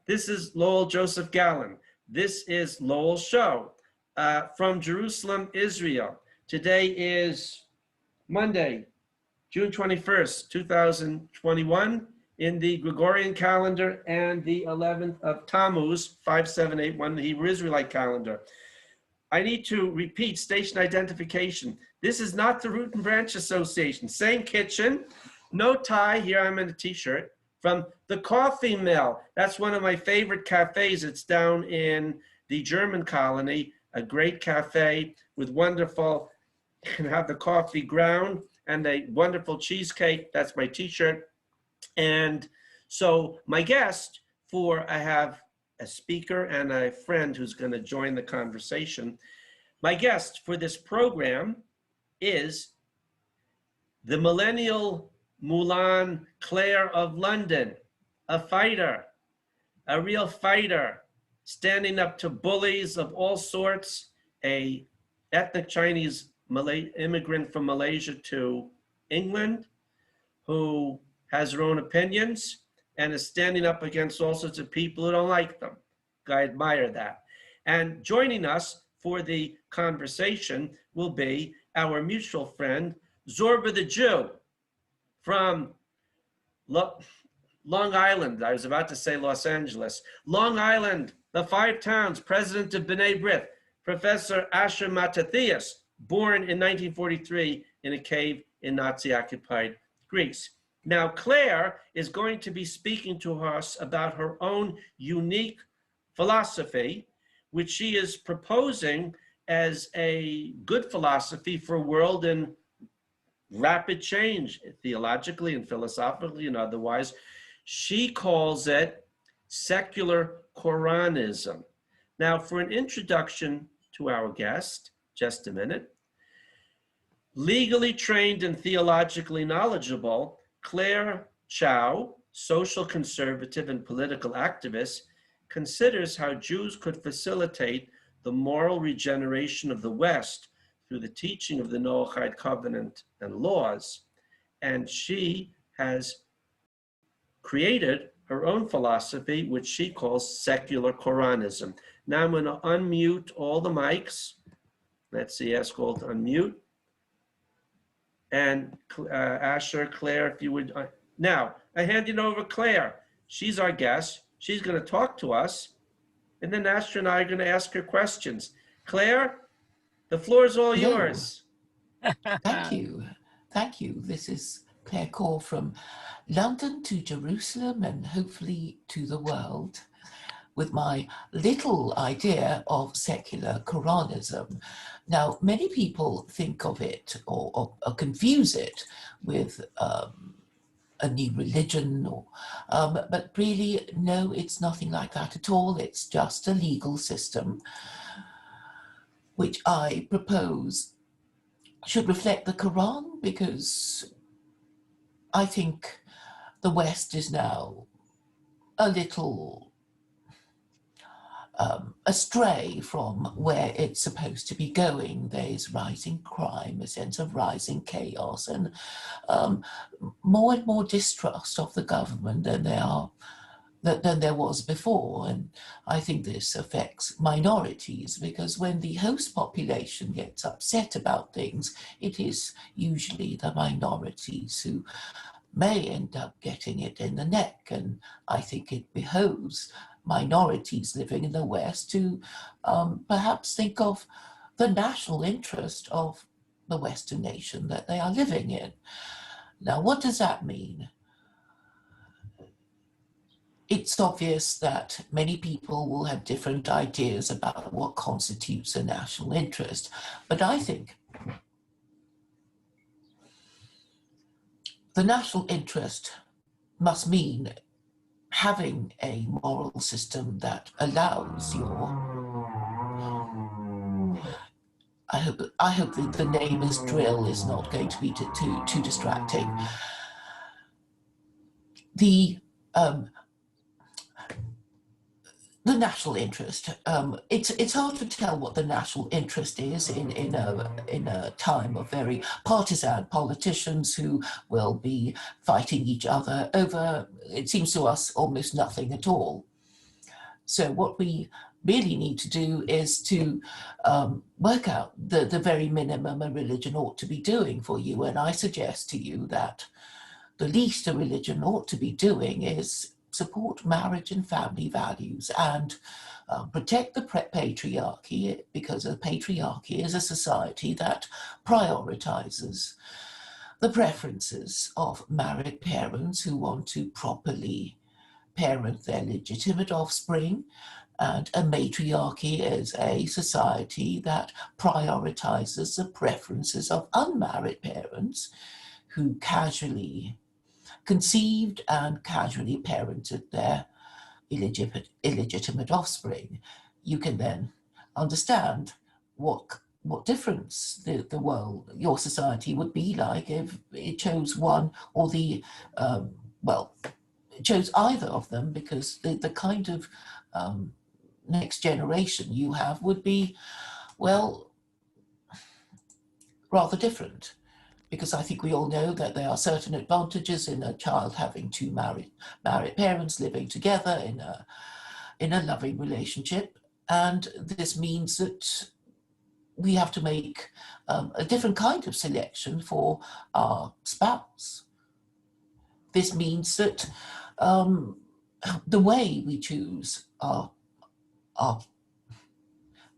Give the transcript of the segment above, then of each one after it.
This is Lowell Joseph Gallen. This is Lowell Show from Jerusalem, Israel. Today is Monday, June 21st, 2021, in the Gregorian calendar, and the 11th of Tammuz, 5781, the Hebrew Israelite calendar. I need to repeat station identification. This is not the Root and Branch Association. Same kitchen, no tie. Here I'm in a t-shirt. From the Coffee Mill. That's one of my favorite cafes. It's down in the German colony, a great cafe with wonderful, you can have the coffee ground and a wonderful cheesecake. That's my t-shirt. And so my guest I have a speaker and a friend who's going to join the conversation. My guest for this program is the millennial Mulan Claire of London, a fighter, a real fighter, standing up to bullies of all sorts, a ethnic Chinese immigrant from Malaysia to England, who has her own opinions and is standing up against all sorts of people who don't like them. I admire that. And joining us for the conversation will be our mutual friend, Zorba the Jew, from Long Island. I was about to say Los Angeles. Long Island, the Five Towns, president of B'nai B'rith, Professor Asher Mattathias, born in 1943 in a cave in Nazi-occupied Greece. Now, Claire is going to be speaking to us about her own unique philosophy, which she is proposing as a good philosophy for a world in rapid change, theologically and philosophically and otherwise. She calls it secular Koranism. Now, for an introduction to our guest, just a minute. Legally trained and theologically knowledgeable, Claire Chow, social conservative and political activist, considers how Jews could facilitate the moral regeneration of the West through the teaching of the Noahide covenant and laws. And she has created her own philosophy, which she calls secular Koranism. Now I'm going to unmute all the mics. Let's see, ask all to unmute. And Asher, Claire, if you would. Now, I hand it over to Claire. She's our guest. She's going to talk to us. And then Asher and I are going to ask her questions. Claire, the floor is all yours. Thank you. Thank you. This is Claire Core from London to Jerusalem and hopefully to the world with my little idea of secular Koranism. Now, many people think of it or confuse it with a new religion, but really, no, it's nothing like that at all. It's just a legal system which I propose should reflect the Quran, because I think the West is now a little astray from where it's supposed to be going. There's rising crime, a sense of rising chaos, and more and more distrust of the government than there was before. And I think this affects minorities, because when the host population gets upset about things, it is usually the minorities who may end up getting it in the neck. And I think it behoves minorities living in the West to perhaps think of the national interest of the Western nation that they are living in. Now, what does that mean? It's obvious that many people will have different ideas about what constitutes a national interest, but I think the national interest must mean having a moral system that allows I hope that the name is drill is not going to be too distracting. The national interest. It's hard to tell what the national interest is in a time of very partisan politicians who will be fighting each other over, it seems to us, almost nothing at all. So what we really need to do is to work out the very minimum a religion ought to be doing for you. And I suggest to you that the least a religion ought to be doing is support marriage and family values and protect the patriarchy, because a patriarchy is a society that prioritizes the preferences of married parents who want to properly parent their legitimate offspring, and a matriarchy is a society that prioritizes the preferences of unmarried parents who casually conceived and casually parented their illegitimate offspring. You can then understand what difference the world, your society would be like if it chose one or the, well, it chose either of them, because the kind of next generation you have would be, well, rather different. Because I think we all know that there are certain advantages in a child having two married parents living together in a loving relationship, and this means that we have to make a different kind of selection for our spouse. This means that the way we choose our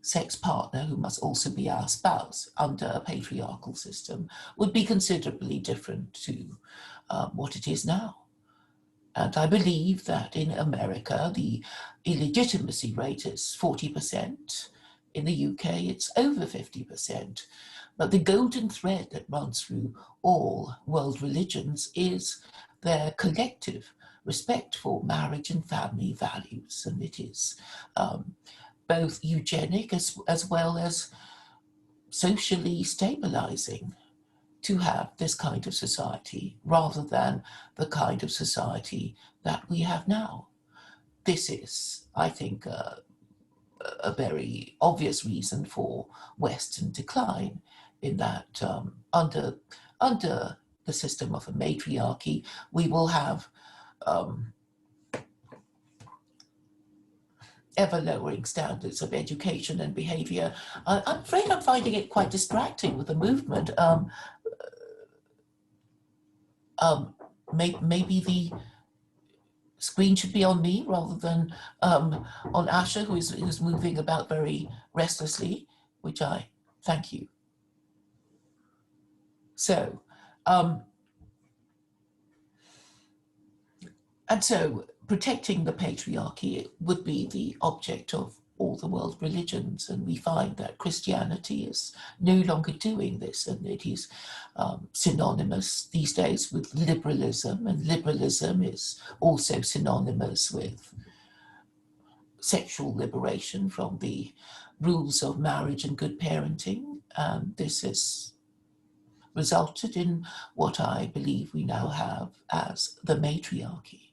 sex partner, who must also be our spouse under a patriarchal system, would be considerably different to what it is now. And I believe that in America, the illegitimacy rate is 40%. In the UK, it's over 50%. But the golden thread that runs through all world religions is their collective respect for marriage and family values. And it is both eugenic as well as socially stabilizing to have this kind of society rather than the kind of society that we have now. This is, I think, a very obvious reason for Western decline, in that under the system of a matriarchy, we will have ever lowering standards of education and behavior. I'm afraid I'm finding it quite distracting with the movement. Maybe the screen should be on me rather than on Asha, who's moving about very restlessly, which I thank you. So, and so protecting the patriarchy would be the object of all the world religions, and we find that Christianity is no longer doing this, and it is synonymous these days with liberalism, and liberalism is also synonymous with sexual liberation from the rules of marriage and good parenting, and this has resulted in what I believe we now have as the matriarchy.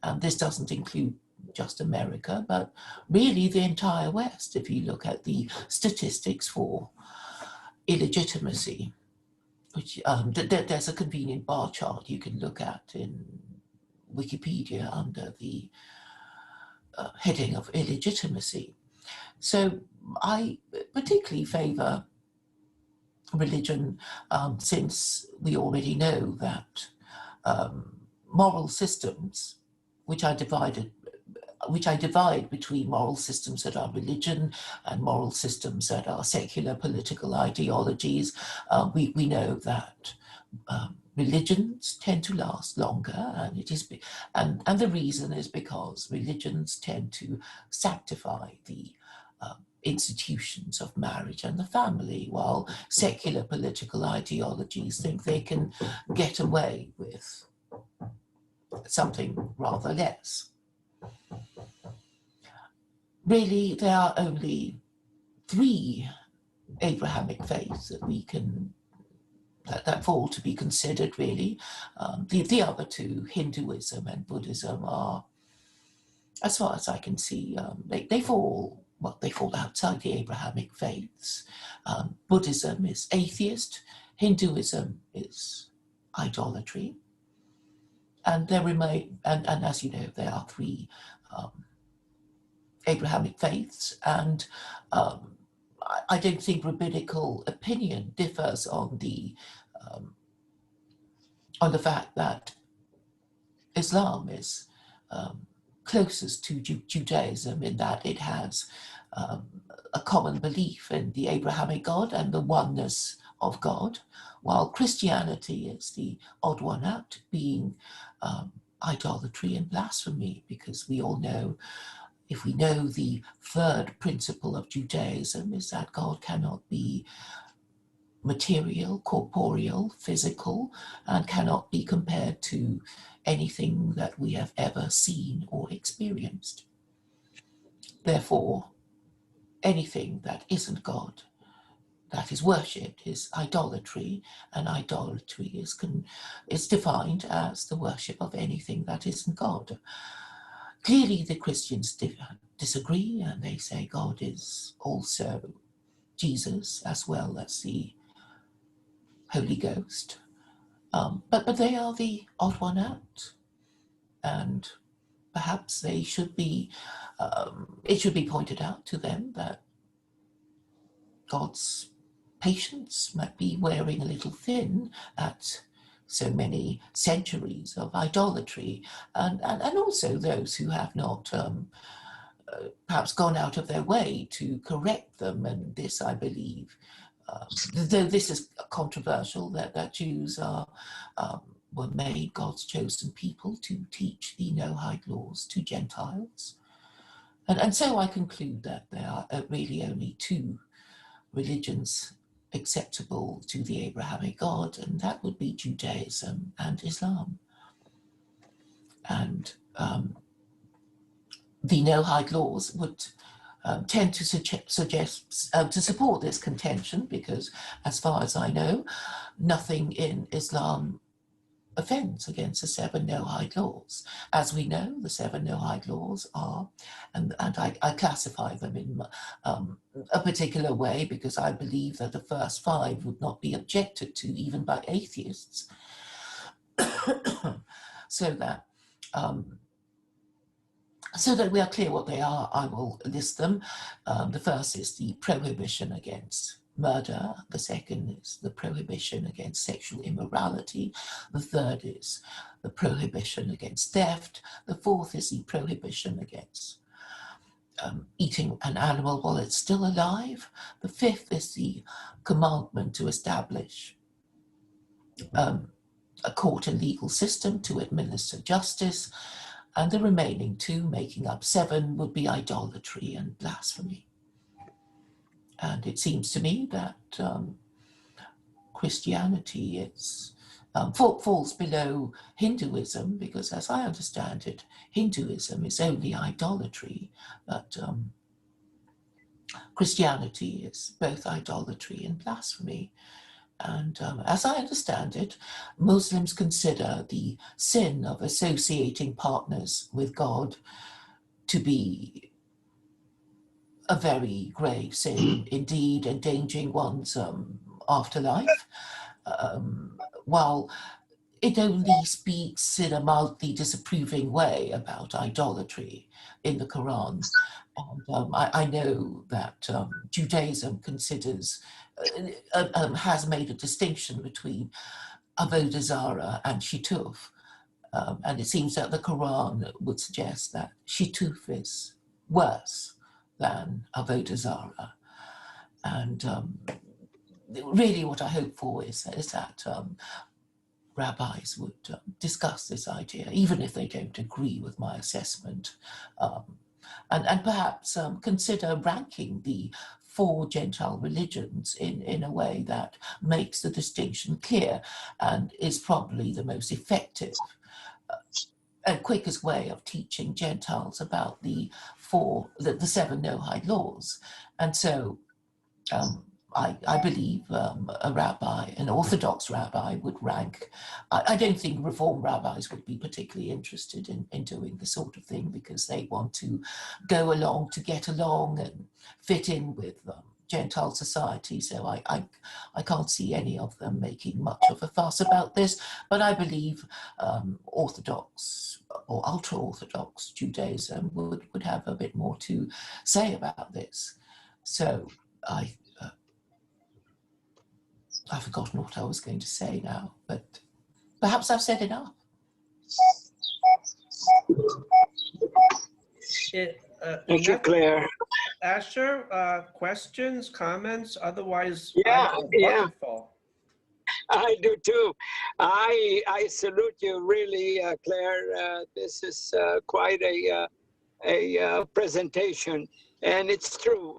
And this doesn't include just America, but really the entire West. If you look at the statistics for illegitimacy, which there's a convenient bar chart you can look at in Wikipedia under the heading of illegitimacy. So I particularly favor religion, since we already know that moral systems, which I divide between moral systems that are religion and moral systems that are secular political ideologies. We know that religions tend to last longer, and and the reason is because religions tend to sanctify the institutions of marriage and the family, while secular political ideologies think they can get away with something rather less. Really, there are only 3 Abrahamic faiths that we can that fall to be considered, really. The other 2, Hinduism and Buddhism, are, as far as I can see, they fall outside the Abrahamic faiths. Buddhism is atheist, Hinduism is idolatry, and there remain, and as you know, there are 3 Abrahamic faiths, and I don't think rabbinical opinion differs on the fact that Islam is closest to Judaism in that it has a common belief in the Abrahamic God and the oneness of God, while Christianity is the odd one out, being idolatry and blasphemy, because we all know, if we know the third principle of Judaism is that God cannot be material, corporeal, physical, and cannot be compared to anything that we have ever seen or experienced. Therefore, anything that isn't God, that is worshipped, is idolatry, and idolatry is defined as the worship of anything that isn't God. Clearly, the Christians disagree, and they say God is also Jesus as well as the Holy Ghost. But they are the odd one out, and perhaps they should be. It should be pointed out to them that God's patience might be wearing a little thin at so many centuries of idolatry, and also those who have not perhaps gone out of their way to correct them. And this, I believe, though this is controversial, that Jews were made God's chosen people to teach the Noahide laws to Gentiles. And so I conclude that there are really only two religions acceptable to the Abrahamic God, and that would be Judaism and Islam. And the Noahide laws would tend to suggest to support this contention, because as far as I know, nothing in Islam offends against the 7 Noahide laws. As we know, the 7 Noahide laws are, and I classify them in a particular way, because I believe that the first 5 would not be objected to even by atheists. So that we are clear what they are, I will list them. The first is the prohibition against murder. The second is the prohibition against sexual immorality. The third is the prohibition against theft. The fourth is the prohibition against eating an animal while it's still alive. The fifth is the commandment to establish a court and legal system to administer justice. And the remaining 2, making up 7, would be idolatry and blasphemy. And it seems to me that Christianity falls below Hinduism, because as I understand it, Hinduism is only idolatry, but Christianity is both idolatry and blasphemy. And as I understand it, Muslims consider the sin of associating partners with God to be a very grave sin, indeed endangering one's afterlife, while it only speaks in a mildly disapproving way about idolatry in the Quran. And I know that Judaism considers, has made a distinction between Avodah Zarah and Shituf. And it seems that the Quran would suggest that Shituf is worse than Avodah Zarah. And really what I hope for is that rabbis would discuss this idea, even if they don't agree with my assessment, and perhaps consider ranking the 4 Gentile religions in a way that makes the distinction clear and is probably the most effective and quickest way of teaching Gentiles about the 7 Noahide laws. And so I believe a rabbi, an Orthodox rabbi, would rank. I don't think Reform rabbis would be particularly interested in doing this sort of thing, because they want to go along to get along and fit in with Gentile society, so I can't see any of them making much of a fuss about this, but I believe Orthodox or ultra-Orthodox Judaism would have a bit more to say about this. So I've forgotten what I was going to say now, but perhaps I've said enough. Thank you, Claire. Asher, questions, comments? Otherwise, Yeah, I have a bucket full. I do too. I salute you, really, Claire. This is quite a presentation, and it's true.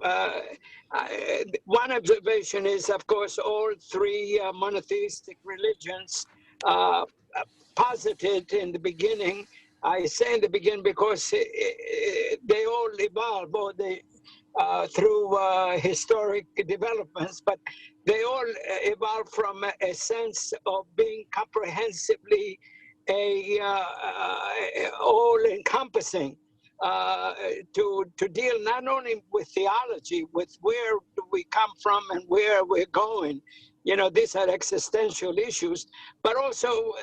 One observation is, of course, all three monotheistic religions posited in the beginning. I say in the beginning because they all evolve, or they through historic developments, but they all evolve from a sense of being comprehensively all-encompassing, to deal not only with theology, with where do we come from and where we're going. You know, these are existential issues, but also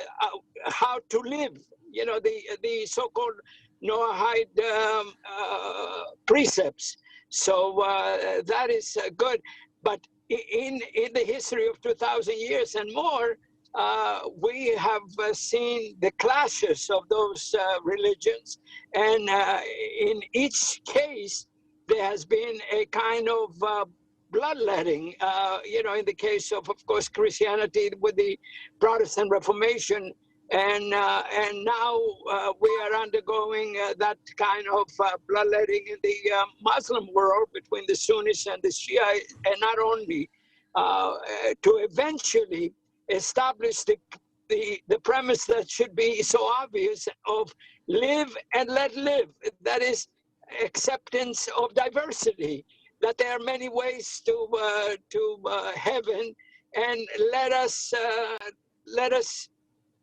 how to live. You know, the so-called Noahide precepts. So that is good. But in the history of 2,000 years and more, we have seen the clashes of those religions. And in each case, there has been a kind of bloodletting. You know, in the case of course, Christianity with the Protestant Reformation, and now we are undergoing that kind of bloodletting in the Muslim world between the Sunnis and the Shia, and not only to eventually establish the premise that should be so obvious of live and let live. That is acceptance of diversity, that there are many ways to heaven, and let us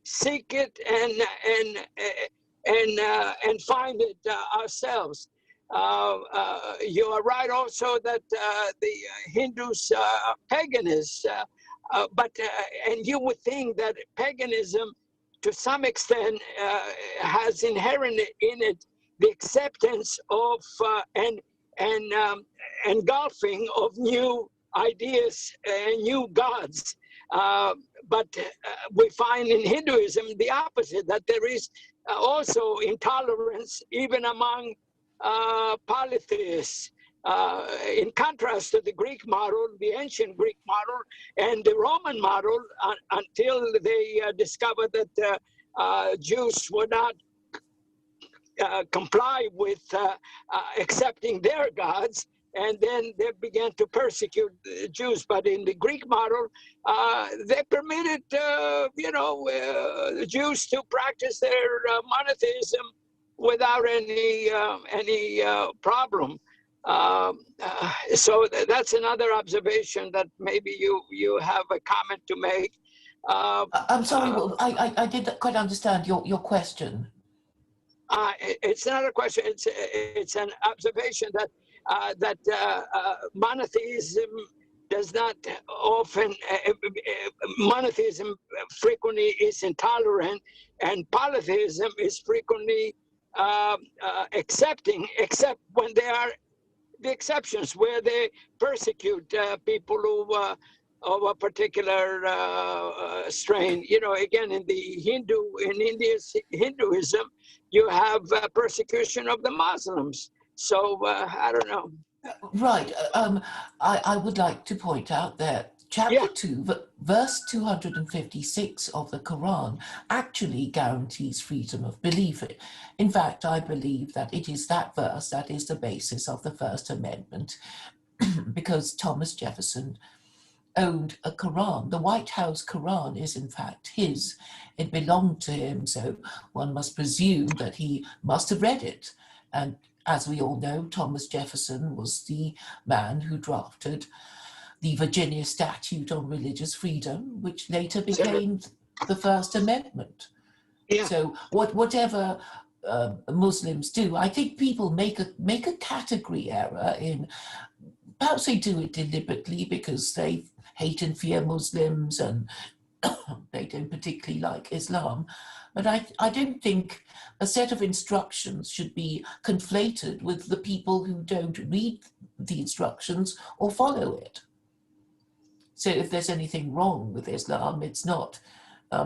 seek it and find it ourselves. You are right also that the Hindus are paganists, and you would think that paganism, to some extent, has inherent in it the acceptance of and engulfing of new ideas and new gods. But we find in Hinduism the opposite, that there is also intolerance even among polytheists. In contrast to the Greek model, the ancient Greek model, and the Roman model, until they discovered that Jews would not comply with accepting their gods, and then they began to persecute the Jews. But in the Greek model, they permitted, the Jews to practice their monotheism without any problem. So that's another observation that maybe you have a comment to make. I'm sorry, I didn't quite understand your question. It's not a question. It's an observation that monotheism does not often. Monotheism frequently is intolerant, and polytheism is frequently accepting, except when they are the exceptions, where they persecute people who of a particular strain. You know, again, in Hinduism, you have persecution of the Muslims. So I don't know. Right. I would like to point out that chapter 2, verse 256 of the Quran actually guarantees freedom of belief. In fact, I believe that it is that verse that is the basis of the First Amendment, because Thomas Jefferson owned a Quran. The White House Quran is in fact his. It belonged to him, so one must presume that he must have read it. And as we all know, Thomas Jefferson was the man who drafted the Virginia Statute on Religious Freedom, which later became the First Amendment. Yeah. So whatever Muslims do, I think people make a category error in perhaps they do it deliberately because they hate and fear Muslims and they don't particularly like Islam. But I don't think a set of instructions should be conflated with the people who don't read the instructions or follow it. So if there's anything wrong with Islam, it's not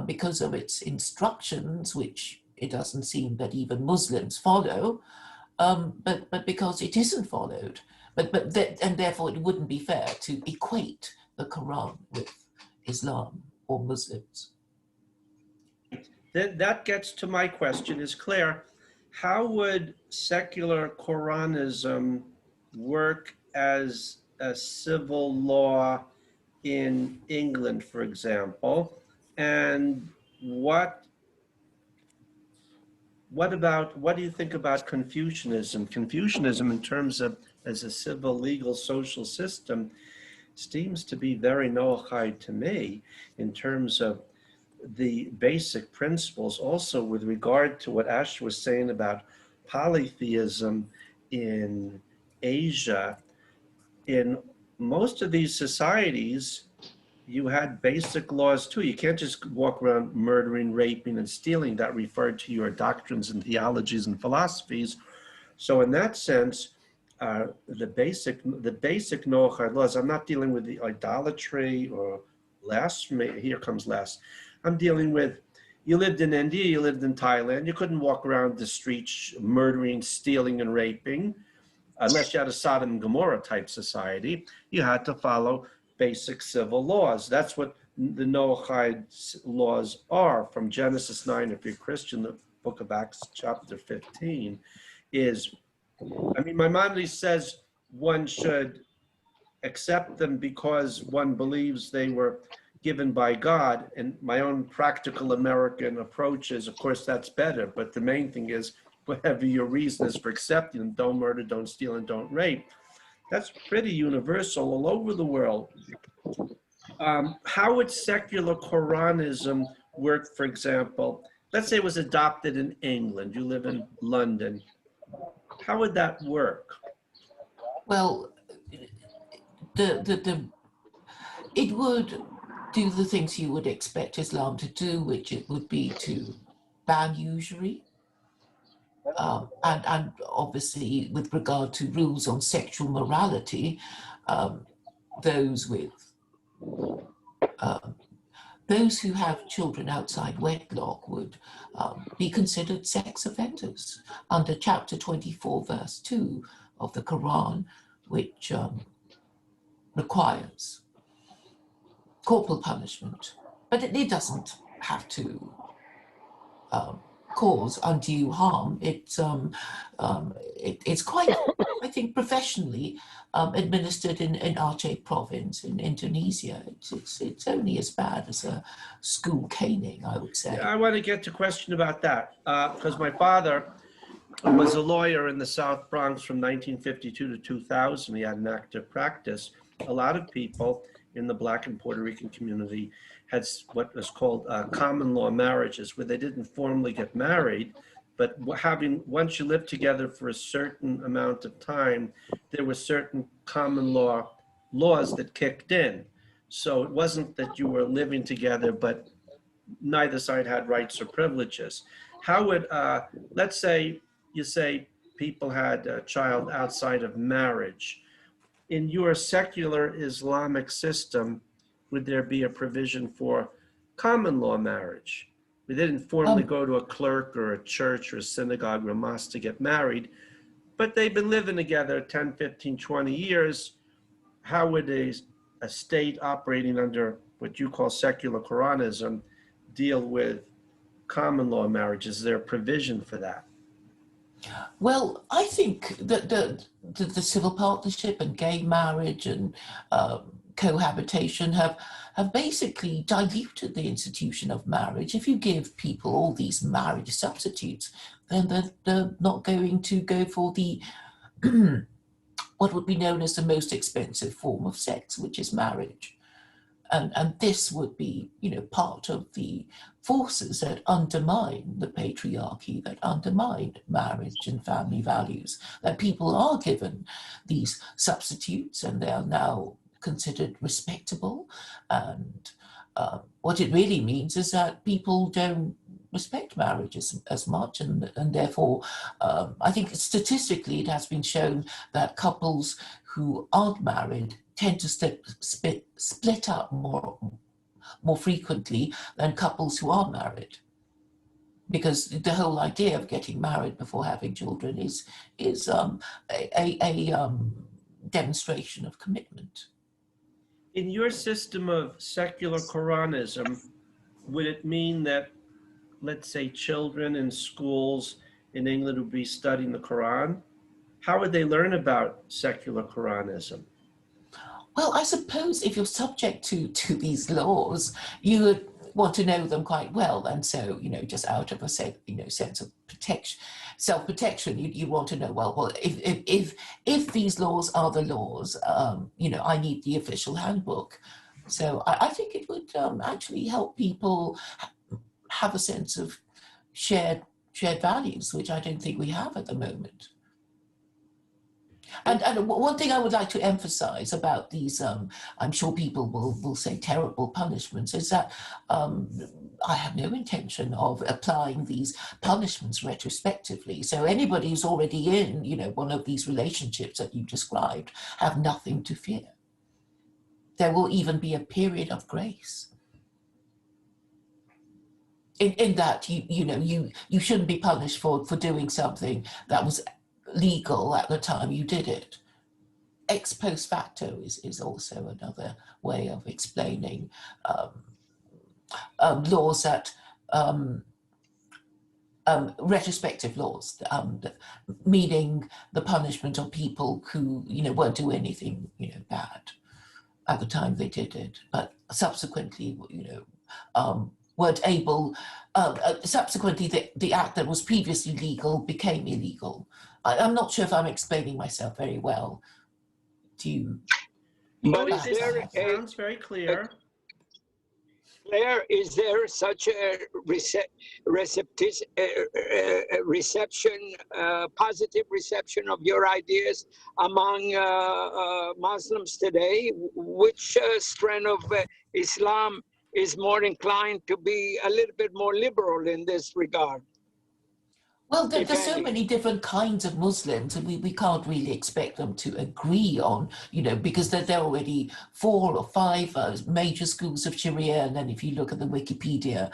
because of its instructions, which it doesn't seem that even Muslims follow, but because it isn't followed. And therefore it wouldn't be fair to equate the Quran with Islam or Muslims. That gets to my question. Is Claire, how would secular Koranism work as a civil law in England, for example? And what do you think about Confucianism? Confucianism, in terms of as a civil, legal, social system, seems to be very Noahide to me in terms of the basic principles. Also, with regard to what Ash was saying about polytheism in Asia, in most of these societies, you had basic laws too. You can't just walk around murdering, raping, and stealing. That referred to your doctrines and theologies and philosophies. So in that sense, the basic Noahide laws, I'm not dealing with the idolatry or blasphemy. Here comes last. I'm dealing with, you lived in India, you lived in Thailand, you couldn't walk around the streets murdering, stealing, and raping, unless you had a Sodom and Gomorrah type society. You had to follow basic civil laws. That's what the Noahide laws are. From Genesis 9, if you're Christian, the book of Acts, chapter 15, is, I mean, Maimonides says one should accept them because one believes they were given by God. And my own practical American approach is, of course, that's better. But the main thing is, whatever your reason is for accepting them, don't murder, don't steal, and don't rape. That's pretty universal all over the world. How would secular Koranism work, for example? Let's say it was adopted in England. You live in London. How would that work? Well, it would do the things you would expect Islam to do, which it would be to ban usury. And obviously, with regard to rules on sexual morality, those who have children outside wedlock would be considered sex offenders under chapter 24, verse 2 of the Quran, which requires corporal punishment. But it doesn't have to cause undue harm. It's quite, I think, professionally administered in Aceh province in Indonesia. It's only as bad as a school caning, I would say. I want to get to question about that because my father was a lawyer in the South Bronx from 1952 to 2000. He had an active practice. A lot of people in the Black and Puerto Rican community had what was called common law marriages, where they didn't formally get married, but once you lived together for a certain amount of time, there were certain common laws that kicked in. So it wasn't that you were living together, but neither side had rights or privileges. How would, let's say you say people had a child outside of marriage. In your secular Islamic system, would there be a provision for common law marriage? They didn't formally go to a clerk or a church or a synagogue or a mosque to get married, but they've been living together 10, 15, 20 years. How would a state operating under what you call secular Koranism deal with common law marriages? Is there a provision for that? Well, I think that the civil partnership and gay marriage and cohabitation have basically diluted the institution of marriage. If you give people all these marriage substitutes, then they're not going to go for the what would be known as the most expensive form of sex, which is marriage. And this would be, part of the forces that undermine the patriarchy, that undermine marriage and family values, that people are given these substitutes and they are now considered respectable. And what it really means is that people don't respect marriage as much, and therefore I think statistically it has been shown that couples who aren't married tend to split up more frequently than couples who are married, because the whole idea of getting married before having children is a demonstration of commitment. In your system of secular Koranism, would it mean that, let's say, children in schools in England would be studying the Quran? How would they learn about secular Koranism? Well, I suppose if you're subject to these laws, you would want to know them quite well, and so just out of a sense of protection, self-protection, you want to know well if these laws are the laws, I need the official handbook. So I think it would actually help people have a sense of shared values, which I don't think we have at the moment. And one thing I would like to emphasize about these, I'm sure people will say terrible punishments, is that I have no intention of applying these punishments retrospectively. So anybody who's already in, one of these relationships that you described have nothing to fear. There will even be a period of grace. In that you shouldn't be punished for doing something that was legal at the time you did it. Ex post facto is also another way of explaining laws that retrospective laws, meaning the punishment of people who weren't doing anything bad at the time they did it, but subsequently weren't able. Subsequently, the act that was previously legal became illegal. I'm not sure if I'm explaining myself very well to you. But is there sounds very clear. Claire, is there such a positive reception of your ideas among Muslims today? Which strand of Islam is more inclined to be a little bit more liberal in this regard? Well, there's so many different kinds of Muslims, and we can't really expect them to agree on, because there are already 4 or 5 major schools of Sharia, and then if you look at the Wikipedia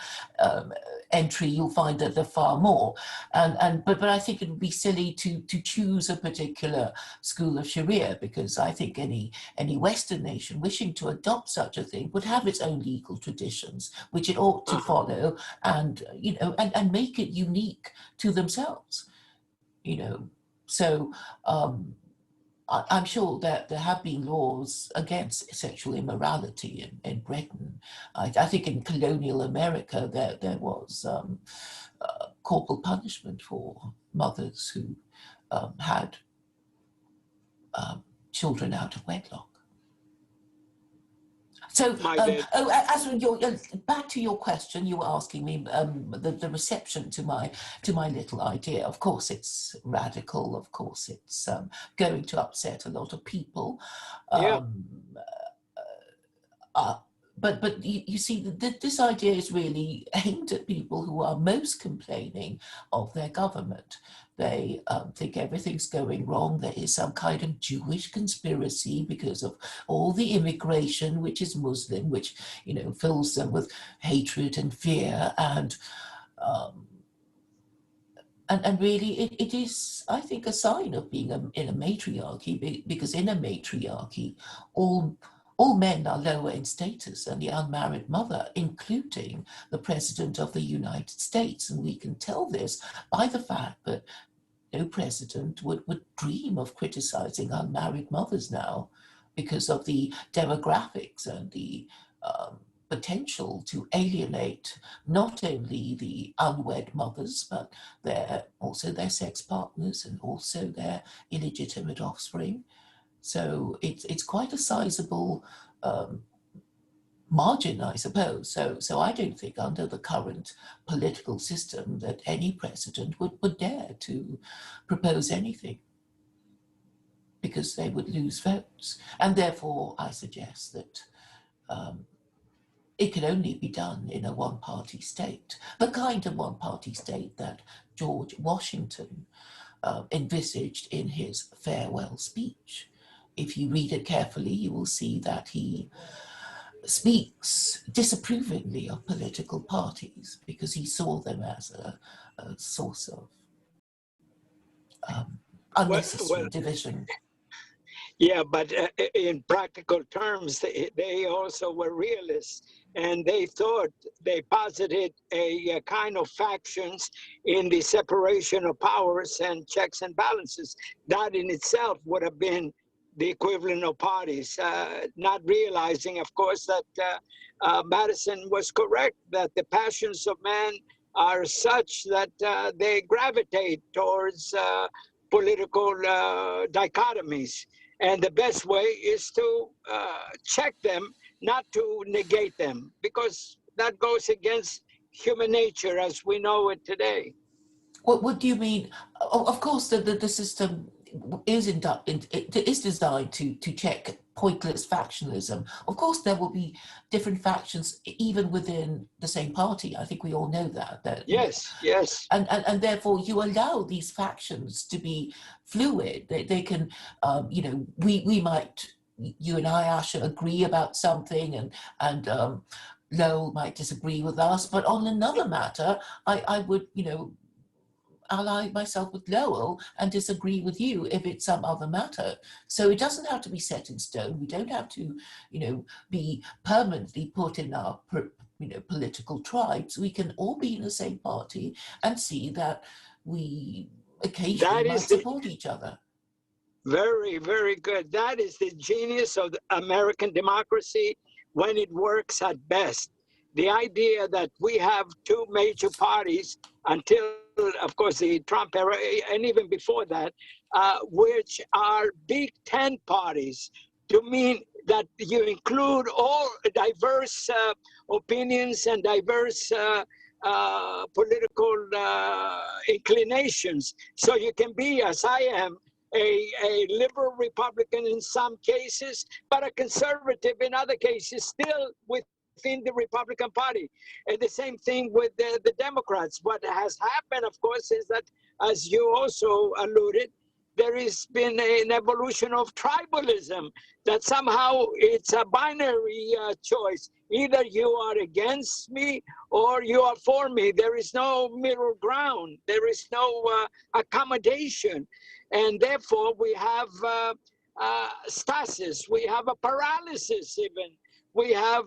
entry, you'll find that there are far more. But I think it would be silly to choose a particular school of Sharia, because I think any Western nation wishing to adopt such a thing would have its own legal traditions, which it ought to follow, and and make it unique to themselves. So I'm sure that there have been laws against sexual immorality in Britain. I think in colonial America there was corporal punishment for mothers who had children out of wedlock. So, as back to your question, you were asking me the reception to my little idea. Of course, it's radical. Of course, it's going to upset a lot of people. But you see, this idea is really aimed at people who are most complaining of their government. They think everything's going wrong. There is some kind of Jewish conspiracy because of all the immigration, which is Muslim, which fills them with hatred and fear, and really it is, I think, a sign of being in a matriarchy, because in a matriarchy, all men are lower in status than the unmarried mother, including the President of the United States. And we can tell this by the fact that no president would dream of criticizing unmarried mothers now, because of the demographics and the potential to alienate not only the unwed mothers, but also their sex partners and also their illegitimate offspring. So it's quite a sizable margin, I suppose. So I don't think under the current political system that any president would dare to propose anything, because they would lose votes. And therefore, I suggest that it can only be done in a one-party state, the kind of one-party state that George Washington envisaged in his farewell speech. If you read it carefully, you will see that he speaks disapprovingly of political parties because he saw them as a source of unnecessary division. Yeah, but in practical terms, they also were realists, and they thought, they posited a kind of factions in the separation of powers and checks and balances. That in itself would have been the equivalent of parties, not realizing, of course, that Madison was correct, that the passions of man are such that they gravitate towards political dichotomies. And the best way is to check them, not to negate them, because that goes against human nature as we know it today. What do you mean? Of course, the system is designed to check pointless factionalism. Of course, there will be different factions even within the same party. I think we all know that. Yes, yes. And therefore, you allow these factions to be fluid. They can, we might, you and I, Asha, agree about something, and Lowell might disagree with us, but on another matter, I would, ally myself with Lowell and disagree with you if it's some other matter. So it doesn't have to be set in stone. We don't have to, be permanently put in our, political tribes. We can all be in the same party and see that we occasionally might support each other. Very, very good. That is the genius of the American democracy when it works at best. The idea that we have two major parties until, of course, the Trump era, and even before that, which are Big Ten parties, to mean that you include all diverse opinions and diverse political inclinations. So you can be, as I am, a liberal Republican in some cases, but a conservative in other cases, still within the Republican Party. And the same thing with the Democrats. What has happened, of course, is that, as you also alluded, there has been an evolution of tribalism, that somehow it's a binary choice. Either you are against me or you are for me. There is no middle ground. There is no accommodation. And therefore, we have stasis. We have a paralysis even. We have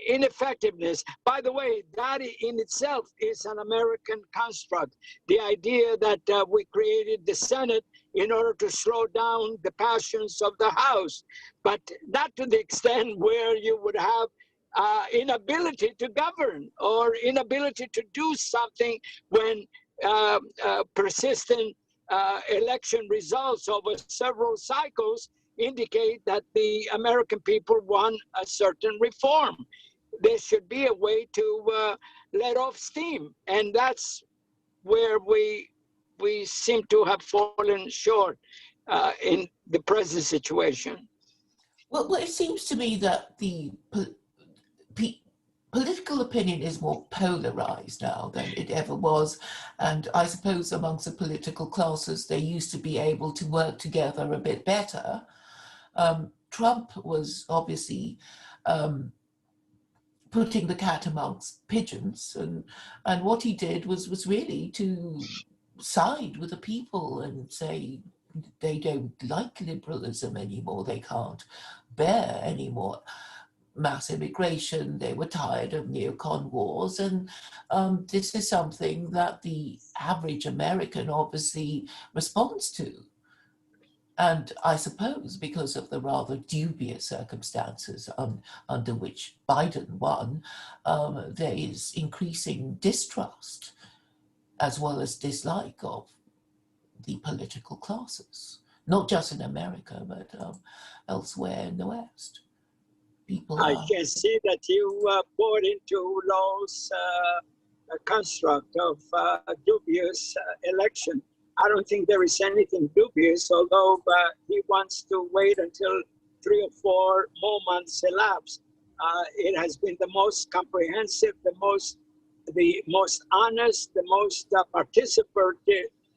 ineffectiveness. By the way, that in itself is an American construct. The idea that we created the Senate in order to slow down the passions of the House, but not to the extent where you would have inability to govern or inability to do something when persistent election results over several cycles indicate that the American people want a certain reform. There should be a way to let off steam, and that's where we seem to have fallen short in the present situation. Well, it seems to me that the political opinion is more polarized now than it ever was. And I suppose amongst the political classes, they used to be able to work together a bit better. Trump was obviously putting the cat amongst pigeons, and what he did was really to side with the people and say they don't like liberalism anymore, they can't bear anymore mass immigration, they were tired of neocon wars, and this is something that the average American obviously responds to. And I suppose because of the rather dubious circumstances under which Biden won, there is increasing distrust as well as dislike of the political classes, not just in America, but elsewhere in the West. people I are. can see that you bought into Lowell's construct of dubious election. I don't think there is anything dubious, although he wants to wait until 3 or 4 more months elapse. It has been the most comprehensive, the most honest, the most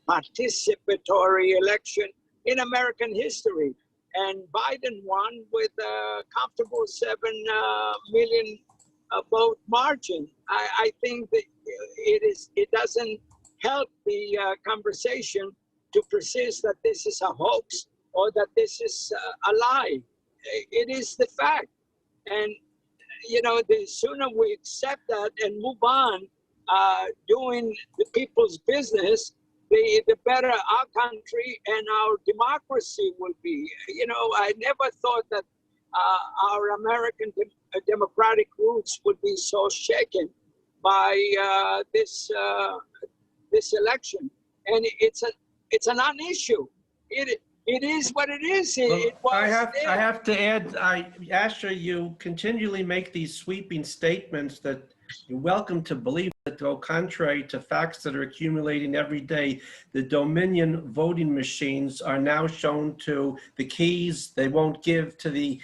participatory election in American history. And Biden won with a comfortable 7 million vote margin. I think that it doesn't help the conversation to persist that this is a hoax or that this is a lie. It is the fact. And, you know, the sooner we accept that and move on doing the people's business, the better our country and our democracy will be. You know, I never thought that our American democratic roots would be so shaken by this election, and it's a non-issue. It is what it is. It was I have to add, Asher, you continually make these sweeping statements that you're welcome to believe that go contrary to facts that are accumulating every day. The Dominion voting machines are now shown to the keys. They won't give to the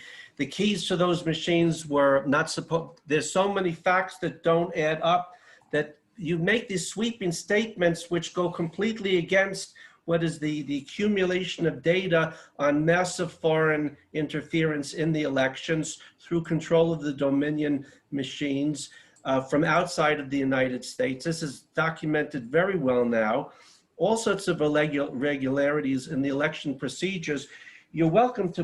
keys to those machines were not supposed. There's so many facts that don't add up that you make these sweeping statements which go completely against what is the accumulation of data on massive foreign interference in the elections through control of the Dominion machines from outside of the United States. This is documented very well now. All sorts of irregularities in the election procedures. You're welcome to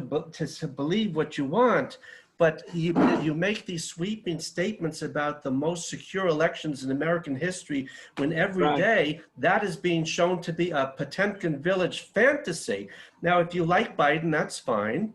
believe what you want, but you make these sweeping statements about the most secure elections in American history when every day that is being shown to be a Potemkin Village fantasy. Now, if you like Biden, that's fine.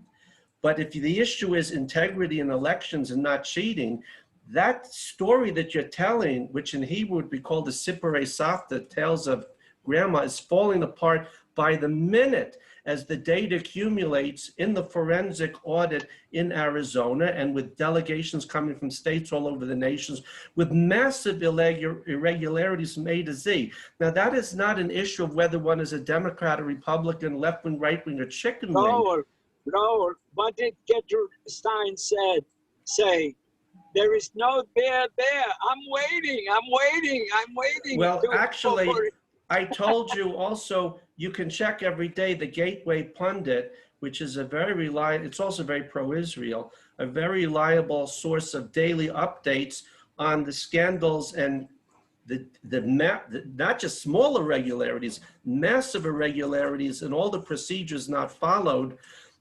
But if the issue is integrity in elections and not cheating, that story that you're telling, which in Hebrew would be called the Sipurei Savta, tales of grandma, is falling apart by the minute as the data accumulates in the forensic audit in Arizona and with delegations coming from states all over the nations with massive irregularities from A to Z. Now, that is not an issue of whether one is a Democrat or Republican, left wing, right wing, or chicken wing. Lowell, what did Gertrude Stein say? There is no there. I'm waiting. Well, actually, I told you also, you can check every day the Gateway Pundit, which is a very reliable, it's also very pro-Israel, a very reliable source of daily updates on the scandals and not just small irregularities, massive irregularities and all the procedures not followed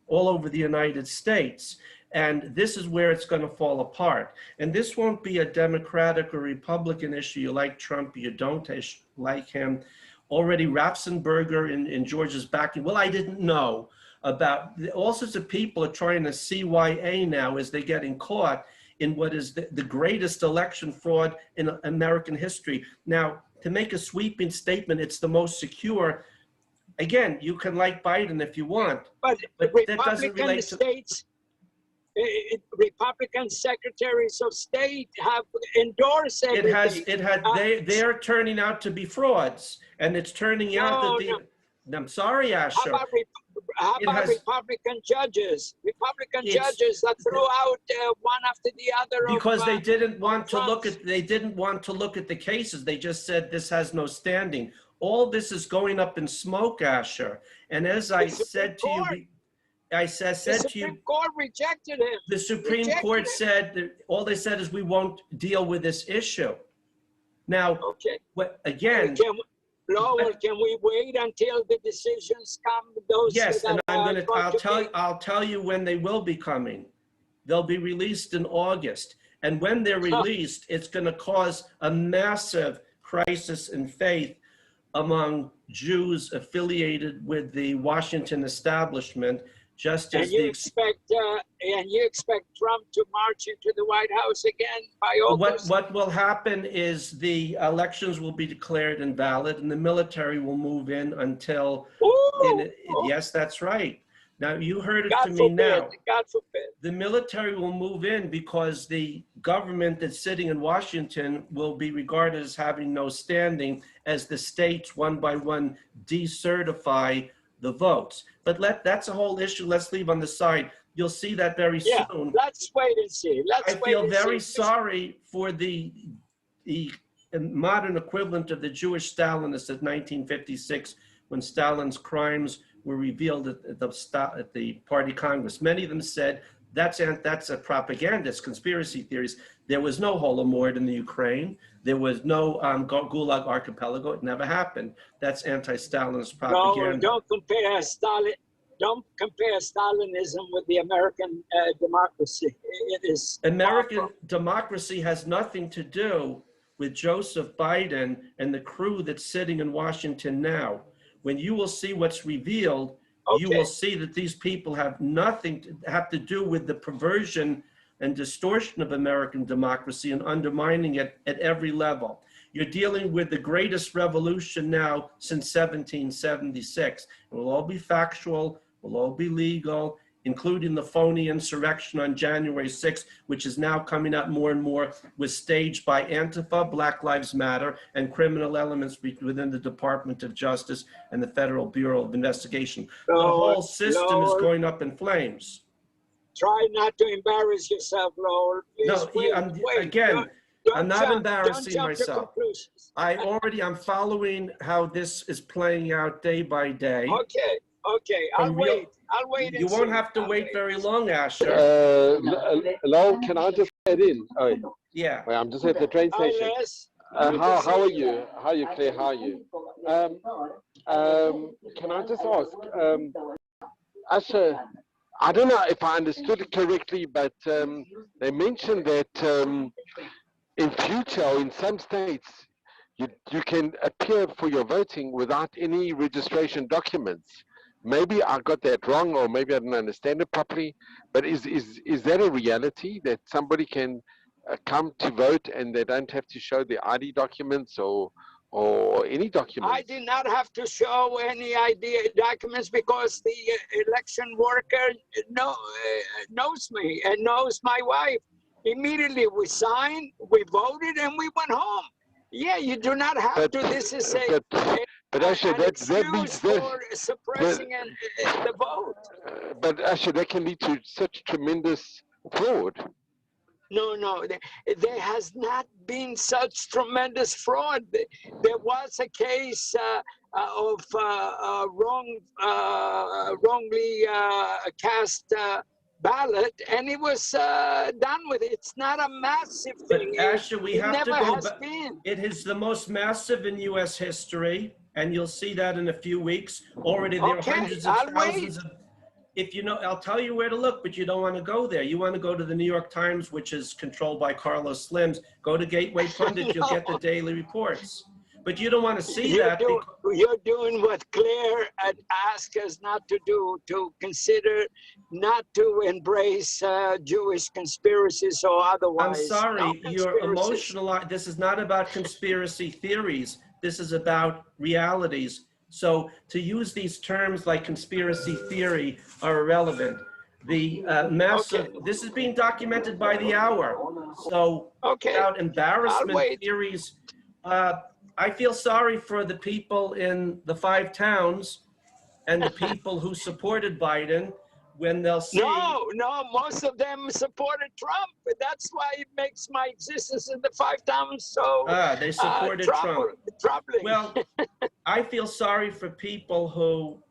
all over the United States. And this is where it's going to fall apart. And this won't be a Democratic or Republican issue. You like Trump, you don't like him. Already Ratzenberger in Georgia's backing. Well, I didn't know about all sorts of people are trying to CYA now as they're getting caught in what is the greatest election fraud in American history. Now, to make a sweeping statement, it's the most secure. Again, you can like Biden if you want, but that doesn't relate to states. Republican secretaries of state have endorsed everything. They're turning out to be frauds, and it's turning out that I'm sorry, Asher. How about Republican judges? Judges that threw out one after the other. Because they didn't want to look at. They didn't want to look at the cases. They just said this has no standing. All this is going up in smoke, Asher. And as I said to you. I said to you, the Supreme Court rejected him. The Supreme Court said that all they said is we won't deal with this issue. Now, again, Lowell, can we wait until the decisions come? Yes, and I'll tell you when they will be coming. They'll be released in August, and when they're released, it's going to cause a massive crisis in faith among Jews affiliated with the Washington establishment. Just as you expect Trump to march into the White House again by August? What will happen is the elections will be declared invalid, and the military will move in until. Yes, that's right. Now, you heard it God to me forbid. now. God forbid. The military will move in because the government that's sitting in Washington will be regarded as having no standing as the states one by one decertify the votes. But that's a whole issue. Let's leave on the side. You'll see that very Yeah, soon. let's wait and see. I feel very sorry for the modern equivalent of the Jewish Stalinists of 1956, when Stalin's crimes were revealed at the party Congress. Many of them said that's a propagandist, conspiracy theories. There was no Holodomor in the Ukraine. There was no Gulag Archipelago. It never happened. That's anti-Stalinist propaganda. No, don't compare Stalin. Don't compare Stalinism with the American democracy. It is American democracy has nothing to do with Joseph Biden and the crew that's sitting in Washington now. When you will see what's revealed, you will see that these people have nothing to do with the perversion and distortion of American democracy and undermining it at every level. You're dealing with the greatest revolution now since 1776. It will all be factual, will all be legal, including the phony insurrection on January 6th, which is now coming up more and more, was staged by Antifa, Black Lives Matter, and criminal elements within the Department of Justice and the Federal Bureau of Investigation. The whole system is going up in flames. Try not to embarrass yourself, Lowell. No, I'm not embarrassing myself. I'm following how this is playing out day by day. Okay, I'll wait. You won't have to wait very long, Asher. Lowell, can I just get in? Oh, yeah. Well, I'm just at the train station. How are you? How are you, Claire? How are you? Can I just ask, Asher, I don't know if I understood it correctly, but they mentioned that in future, or in some states, you can appear for your voting without any registration documents. Maybe I got that wrong, or maybe I didn't understand it properly. But is that a reality, that somebody can come to vote and they don't have to show their ID documents or any documents? I did not have to show any ID documents because the election worker knows me and knows my wife. Immediately we signed, we voted, and we went home. Yeah, you do not have to. This is but actually, that means for suppressing the vote. But actually, that can lead to such tremendous fraud. No, there has not been such tremendous fraud. There was a case of wrongly cast ballot, and it was done with it. It's not a massive thing. But Asher, we have to go back. Been. It is the most massive in U.S. history, and you'll see that in a few weeks. Already there are hundreds of thousands of. If you know, I'll tell you where to look, but you don't want to go there. You want to go to the New York Times, which is controlled by Carlos Slims. Go to Gateway Pundit, you'll get the daily reports. But you don't want to see that. You're doing what Claire had asked us not to do, to consider not to embrace Jewish conspiracies or otherwise. I'm sorry, you're emotional. This is not about conspiracy theories. This is about realities. So to use these terms like conspiracy theory are irrelevant. The this is being documented by the hour. So without embarrassment theories, I feel sorry for the people in the 5 towns and the people who supported Biden when they'll see. No, most of them supported Trump. That's why it makes my existence in the 5 towns so they supported Trump. Troubling. Well, I feel sorry for people who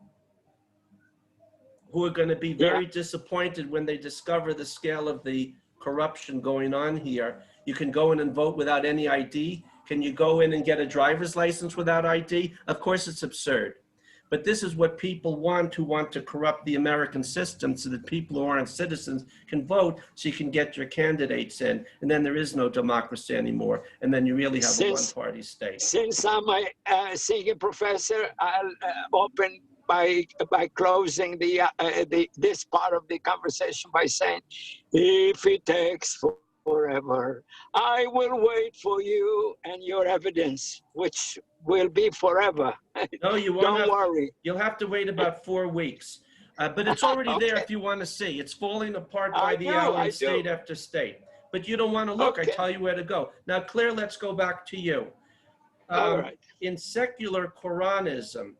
are going to be very disappointed when they discover the scale of the corruption going on here. You can go in and vote without any ID. Can you go in and get a driver's license without ID? Of course, it's absurd. But this is what people want, who want to corrupt the American system so that people who aren't citizens can vote, so you can get your candidates in. And then there is no democracy anymore. And then you really have a one-party state. Since I'm a senior professor, I'll open by closing this part of the conversation by saying, if it takes forever, I will wait for you and your evidence, which will be forever. No, you won't. Don't worry. You'll have to wait about 4 weeks. But it's already there Okay. if you want to see. It's falling apart I by the do, hour I in state do. after state. But you don't want to look. I Okay. tell you where to go. Now, Claire, let's go back to you. All right. In secular Koranism,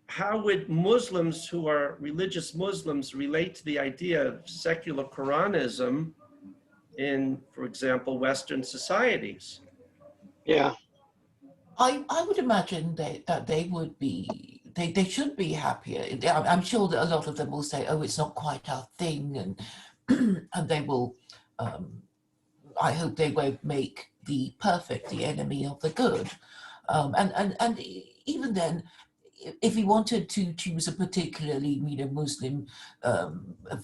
how would Muslims who are religious Muslims relate to the idea of secular Koranism in, for example, Western societies? Yeah. I would imagine that they would be, they should be happier. I'm sure that a lot of them will say, oh, it's not quite our thing, and and they will, I hope they won't make the perfect the enemy of the good. And even then, if we wanted to choose a particularly, Muslim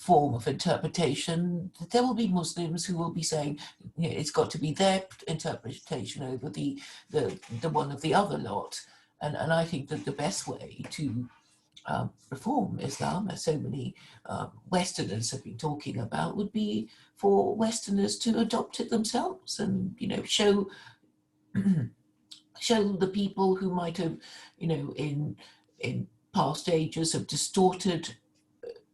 form of interpretation, there will be Muslims who will be saying, it's got to be their interpretation over the one of the other lot. And I think that the best way to reform Islam, as so many Westerners have been talking about, would be for Westerners to adopt it themselves and, show show the people who might have, in past ages have distorted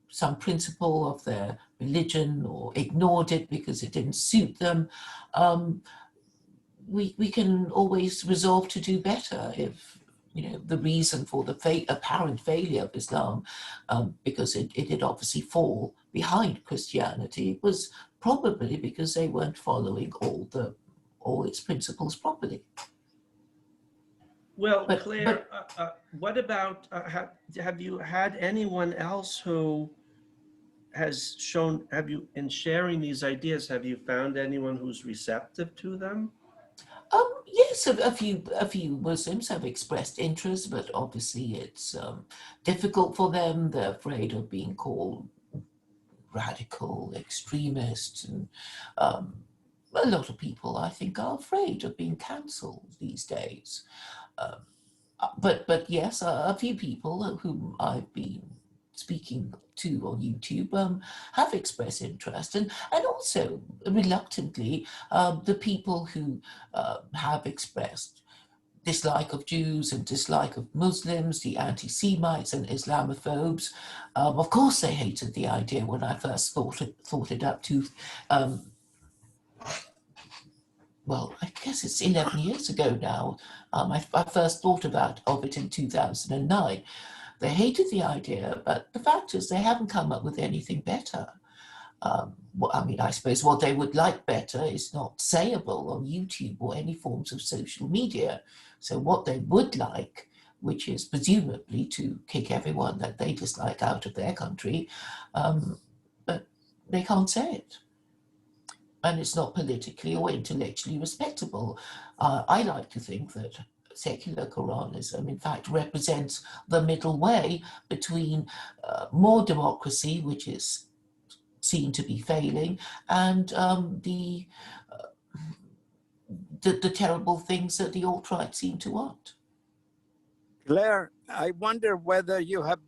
some principle of their religion or ignored it because it didn't suit them. We can always resolve to do better if, the reason for the apparent failure of Islam, because it did obviously fall behind Christianity, was probably because they weren't following all its principles properly. Well, But- Claire, what about, have you had anyone else who has shown, in sharing these ideas, have you found anyone who's receptive to them? Yes, a few Muslims have expressed interest, but obviously it's difficult for them. They're afraid of being called radical, extremist, and a lot of people, I think, are afraid of being cancelled these days. But yes, a few people whom I've been speaking to on YouTube have expressed interest, and also reluctantly, the people who have expressed dislike of Jews and dislike of Muslims, the anti-Semites and Islamophobes, of course they hated the idea when I first thought it up to. Well, I guess it's 11 years ago now. I first thought of it in 2009. They hated the idea, but the fact is they haven't come up with anything better. I suppose what they would like better is not sayable on YouTube or any forms of social media. So what they would like, which is presumably to kick everyone that they dislike out of their country, but they can't say it. And it's not politically or intellectually respectable. I like to think that secular Koranism, in fact, represents the middle way between more democracy, which is seen to be failing, and the terrible things that the alt-right seem to want. Claire, I wonder whether you have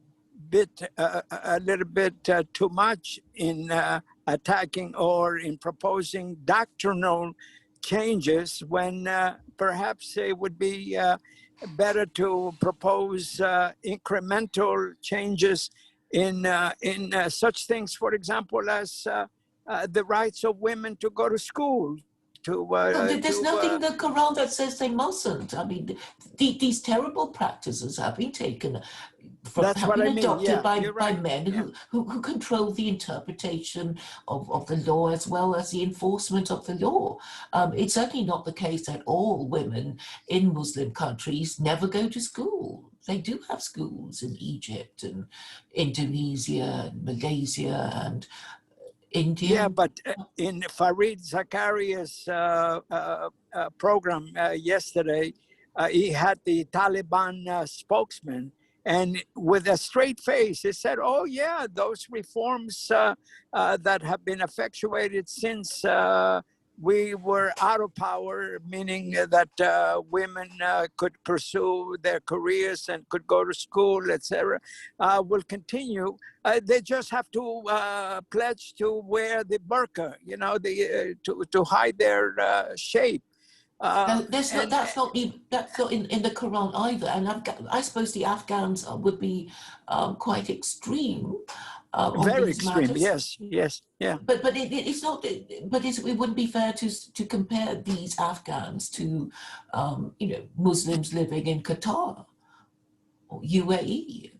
bit a little bit too much in attacking or in proposing doctrinal changes when perhaps it would be better to propose incremental changes in such things, for example, as the rights of women to go to school. There's nothing in the Quran that says they mustn't. I mean, these terrible practices have been taken That's have what been I mean. adopted Yeah, by right. men Yeah. who control the interpretation of the law as well as the enforcement of the law. It's certainly not the case that all women in Muslim countries never go to school. They do have schools in Egypt and Indonesia and Malaysia and India. Yeah, but in Farid Zakaria's program yesterday, he had the Taliban spokesman, and with a straight face, he said, "Oh yeah, those reforms that have been effectuated since we were out of power, meaning that women could pursue their careers and could go to school, etc., will continue. They just have to pledge to wear the burqa, to hide their shape." That's not in the Quran either. And I suppose the Afghans would be quite extreme on very these extreme. matters. Yes, yeah. But it's not. But it wouldn't be fair to compare these Afghans to Muslims living in Qatar or UAE.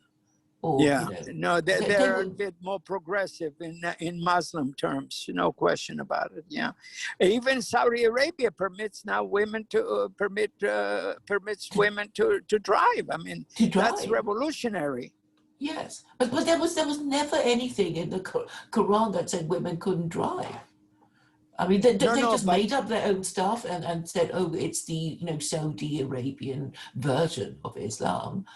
Or, Yeah, no, they're a would, bit more progressive in Muslim terms, no question about it. Yeah, even Saudi Arabia permits now women to permits women to drive. I mean, to drive. That's revolutionary. Yes, but there was never anything in the Quran that said women couldn't drive. I mean, they just made up their own stuff and said, oh, it's the Saudi Arabian version of Islam.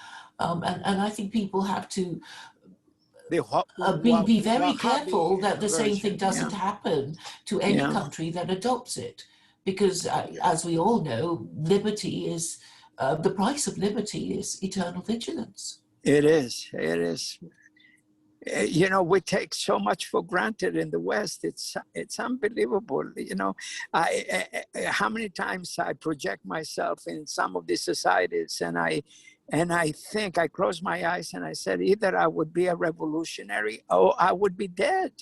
And I think people have to be very careful that the same thing doesn't happen to any country that adopts it. Because as we all know, liberty is, the price of liberty is eternal vigilance. It is. We take so much for granted in the West. It's unbelievable. How many times I project myself in some of these societies, and I think, I close my eyes and I said, either I would be a revolutionary or I would be dead.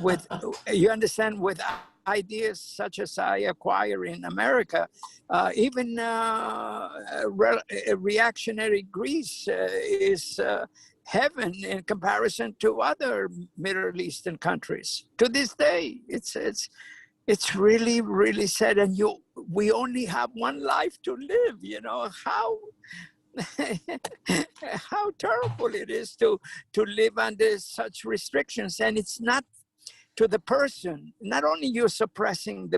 With you understand, with ideas such as I acquire in America, even reactionary Greece is heaven in comparison to other Middle Eastern countries. To this day, it's really, really sad. And we only have one life to live. How terrible it is to live under such restrictions. And it's not to the person. Not only you're suppressing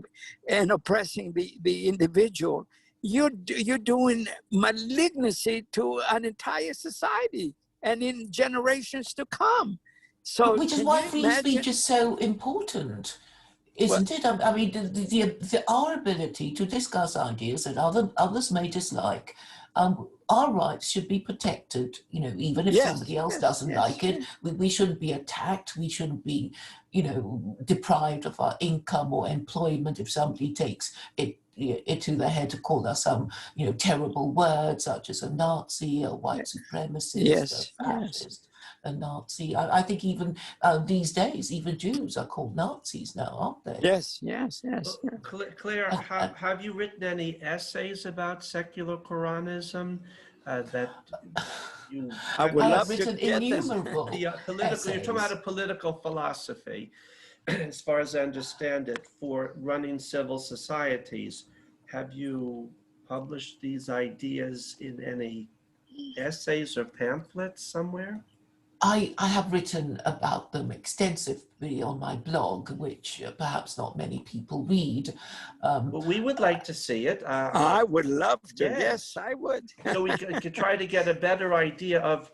and oppressing the individual, you're doing malignancy to an entire society and in generations to come. So, which is why free speech is so important, isn't it? I mean, our ability to discuss ideas that others may dislike, our rights should be protected. Even if somebody else doesn't like it, we shouldn't be attacked. We shouldn't be, deprived of our income or employment if somebody takes it to their head to call us some, terrible words such as a Nazi, a white supremacist, a fascist, a Nazi. I think even these days, even Jews are called Nazis now, aren't they? Yes. Well, Claire, have you written any essays about secular Koranism that you? I would love to written get innumerable You're talking about a political philosophy, as far as I understand it, for running civil societies. Have you published these ideas in any essays or pamphlets somewhere? I have written about them extensively on my blog, which perhaps not many people read. Well, we would like to see it. I would love to. Yes, I would. So we could try to get a better idea of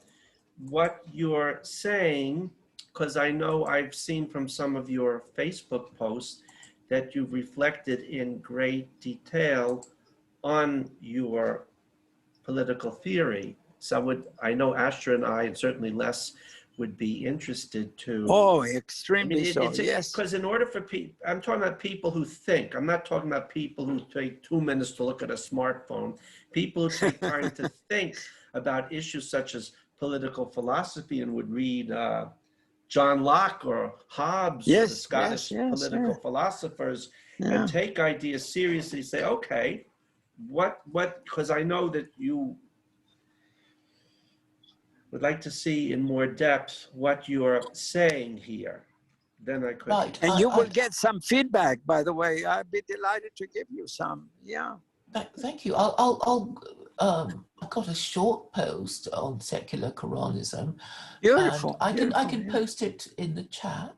what you're saying, because I know I've seen from some of your Facebook posts that you've reflected in great detail on your political theory. So I know Asher and I, and certainly Les, would be interested to. Oh, extremely so, yes. Because in order for people, I'm talking about people who think. I'm not talking about people who take 2 minutes to look at a smartphone. People who take time to think about issues such as political philosophy and would read John Locke or Hobbes, the Scottish political philosophers, and take ideas seriously. Say, okay, what? Because I know that you would like to see in more depth what you're saying here. Then I could. Right. And you will get some feedback, by the way. I'd be delighted to give you some. Yeah. Thank you. I've got a short post on secular Koranism. Beautiful. I can post it in the chat.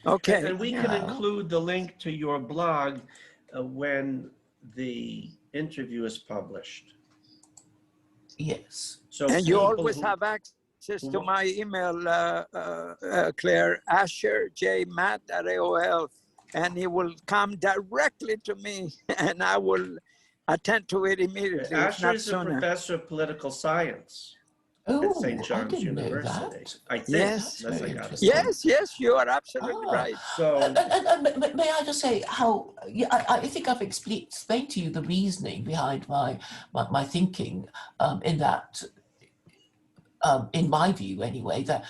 Okay. And we can include the link to your blog when the interview is published. Yes. So and you always have access to my email, Claire, Asher J. Matt at AOL, and he will come directly to me, and I will attend to it immediately. Asher is a professor of political science. at St. Oh, I John's didn't know University. that. I think Yes. That's that's very I got it. interesting. Yes, yes, you are absolutely Ah. right. So And may I just say how, yeah, I think I've explained to you the reasoning behind my thinking in that, in my view anyway, that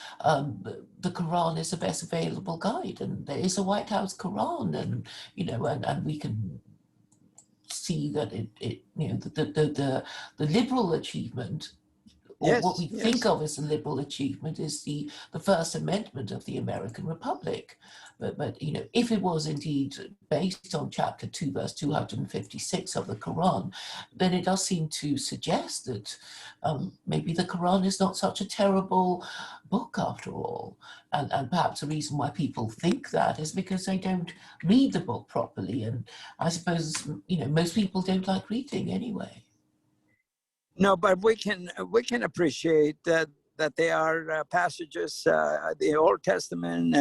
the Quran is the best available guide, and there is a White House Quran, and and we can see that it the liberal achievement, or what Yes, we think of as a liberal achievement, is the First Amendment of the American Republic. But if it was indeed based on chapter 2, verse 256 of the Quran, then it does seem to suggest that maybe the Quran is not such a terrible book after all. And perhaps the reason why people think that is because they don't read the book properly. And I suppose, most people don't like reading anyway. No, but we can appreciate that there are passages, the Old Testament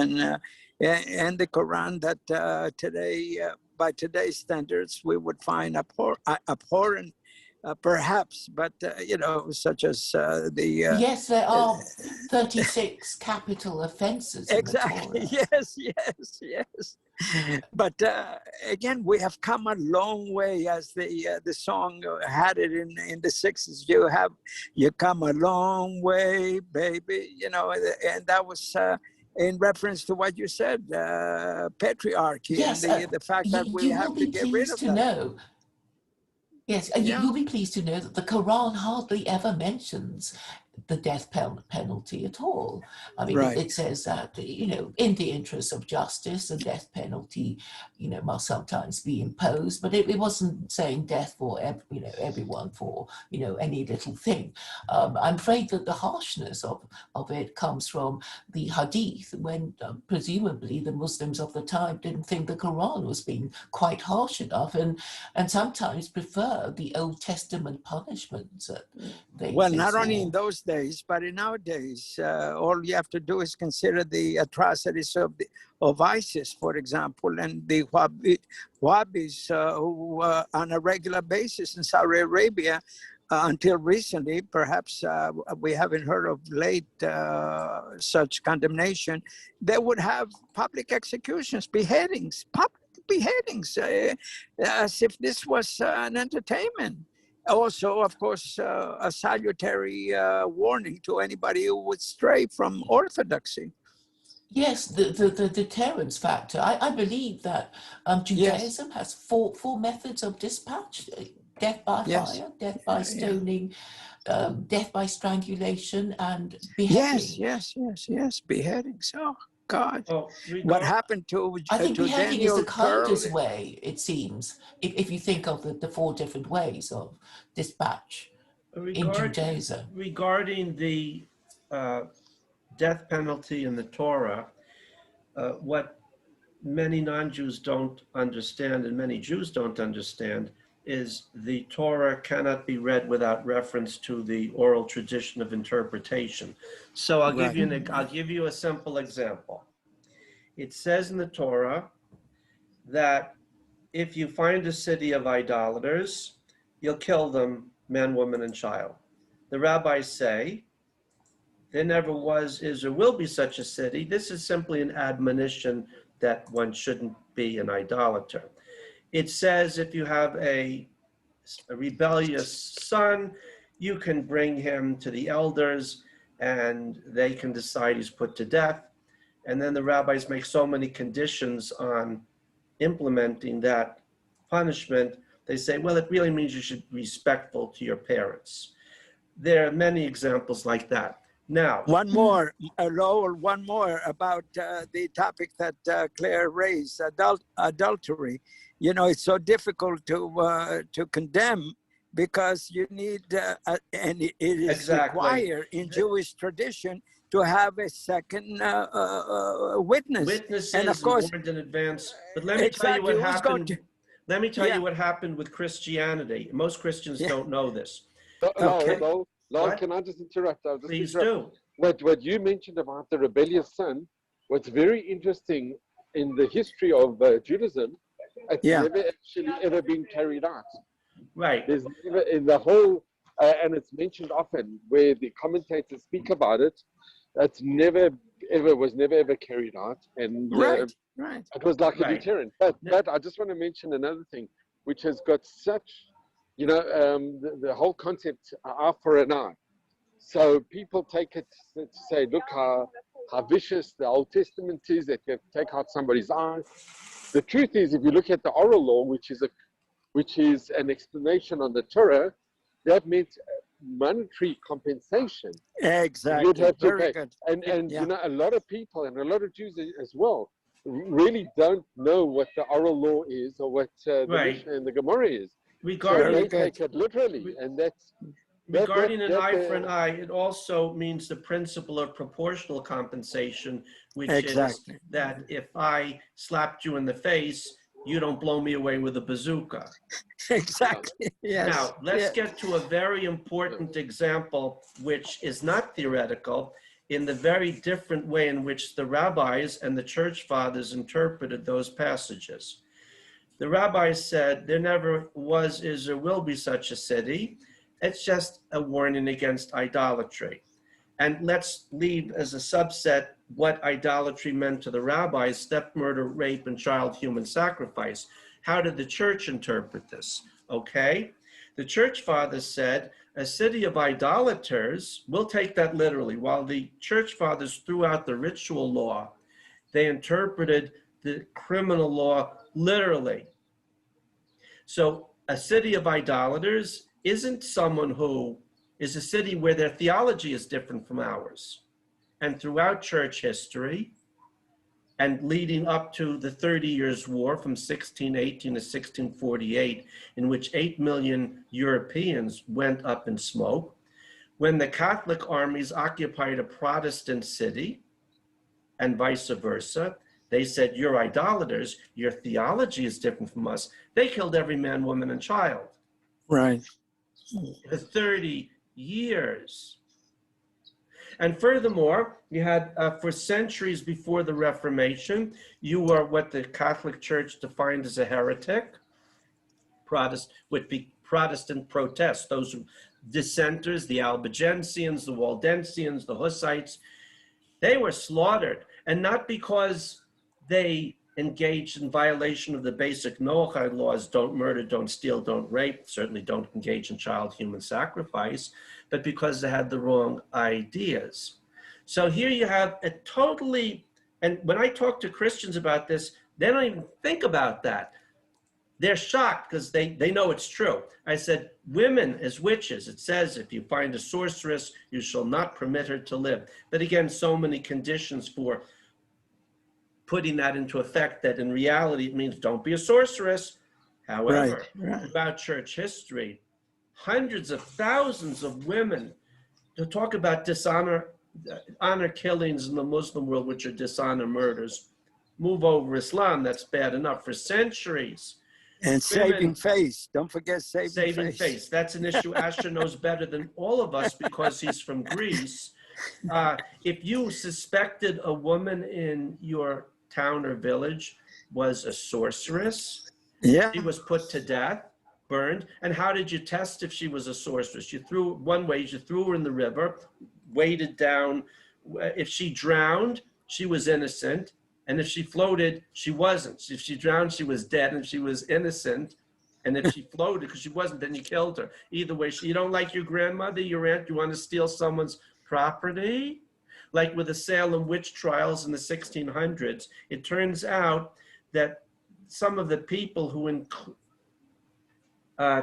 and the Quran that today, by today's standards, we would find abhorrent, perhaps, but such as the Yes, there are 36 capital offenses in the exactly. Torah. Yes. But again, we have come a long way, as the song had it in the 60s. You come a long way, baby. And that was in reference to what you said, patriarchy, Yes, and the fact that we you have will to be get rid pleased of to that. know. Yes, Yeah. you'll be pleased to know that the Quran hardly ever mentions the death penalty at all. I mean, Right. it says that, in the interest of justice, the death penalty, must sometimes be imposed, but it wasn't saying death for, everyone for, any little thing. I'm afraid that the harshness of it comes from the Hadith, when presumably the Muslims of the time didn't think the Quran was being quite harsh enough, and sometimes prefer the Old Testament punishments. Well, not only in those days, but in nowadays, all you have to do is consider the atrocities of ISIS, for example, and the Wahhabis who on a regular basis in Saudi Arabia, until recently, perhaps we haven't heard of late such condemnation. They would have public executions, beheadings, as if this was an entertainment. Also, of course, a salutary warning to anybody who would stray from orthodoxy. Yes, the deterrence factor. I believe that Judaism has four methods of dispatch: death by fire, death by stoning, death by strangulation, and beheading. Yes, beheadings. Oh, God. oh, What happened to I think beheading is Daniel the kindest Pearl? way, it seems, if you think of the four different ways of dispatch in Judaism. Regarding the death penalty in the Torah, what many non-Jews don't understand, and many Jews don't understand, is the Torah cannot be read without reference to the oral tradition of interpretation. So I'll give you a simple example. It says in the Torah that if you find a city of idolaters, you'll kill them, man, woman, and child. The rabbis say there never was, is, or will be such a city. This is simply an admonition that one shouldn't be an idolater. It says if you have a rebellious son, you can bring him to the elders and they can decide he's put to death. And then the rabbis make so many conditions on implementing that punishment. They say, well, it really means you should be respectful to your parents. There are many examples like that. Now, one more, Lowell, one more about the topic that Claire raised, adultery. It's so difficult to condemn because you need, and it is required in Jewish tradition to have a second witness. Witnesses and of course, warned in advance. But let me tell you what happened. Let me tell you what happened with Christianity. Most Christians don't know this. Lowell, can I just interrupt? Please do. What you mentioned about the rebellious son, what's very interesting in the history of Judaism, it's never actually ever been carried out. Right. There's never, in the whole and it's mentioned often where the commentators speak about it. That's never ever carried out, and Right. it was like a Right. deterrent. But I just want to mention another thing, which has got such, the whole concept eye for an eye. So people take it to say, look how vicious the Old Testament is, that you have to take out somebody's eye. The truth is, if you look at the oral law, which is an explanation on the Torah, that meant monetary compensation. Exactly. You'd have to Very pay. good. And Yeah. a lot of people and a lot of Jews as well really don't know what the oral law is or what the Right. Mishnah and the Gemara is. So Regarding they Very good. take it literally, and that's Regarding an that, eye for an eye, it also means the principle of proportional compensation, which Exactly. is that if I slapped you in the face, you don't blow me away with a bazooka. Exactly. Yes. Now, let's Yeah. get to a very important example, which is not theoretical, in the very different way in which the rabbis and the church fathers interpreted those passages. The rabbis said there never was, is, or will be such a city. It's just a warning against idolatry. And let's leave as a subset what idolatry meant to the rabbis: step murder, rape, and child human sacrifice. How did the church interpret this? Okay, the church fathers said a city of idolaters, we'll take that literally. While the church fathers threw out the ritual law, they interpreted the criminal law literally. So a city of idolaters isn't someone who is a city where their theology is different from ours. And throughout church history, and leading up to the 30 Years' War from 1618 to 1648, in which 8 million Europeans went up in smoke, when the Catholic armies occupied a Protestant city, and vice versa, they said, you're idolaters, your theology is different from us. They killed every man, woman, and child. Right. For 30 years. And furthermore, you had, for centuries before the Reformation, you were what the Catholic Church defined as a heretic. Would be Protestant protests, those dissenters, the Albigensians, the Waldensians, the Hussites, they were slaughtered. And not because they engaged in violation of the basic Noahide laws: don't murder, don't steal, don't rape, certainly don't engage in child human sacrifice, but because they had the wrong ideas. So here you have a totally, and when I talk to Christians about this, they don't even think about that. They're shocked because they know it's true. I said, women as witches, it says, if you find a sorceress, you shall not permit her to live. But again, so many conditions for putting that into effect that in reality it means don't be a sorceress. However, Right. throughout church history, hundreds of thousands of women, to talk about honor killings in the Muslim world, which are dishonor murders. Move over Islam, that's bad enough. For centuries. And saving face. Don't forget Saving face. That's an issue Asher knows better than all of us because he's from Greece. If you suspected a woman in your town or village was a sorceress, Yeah. she was put to death, burned. And how did you test if she was a sorceress? You threw her in the river, weighted down. If she drowned, she was innocent. And if she floated, she wasn't. If she drowned, she was dead. And if she was innocent, and if she floated because she wasn't, then you killed her. Either way, you don't like your grandmother, your aunt, you want to steal someone's property? Like with the Salem witch trials in the 1600s, it turns out that some of the people who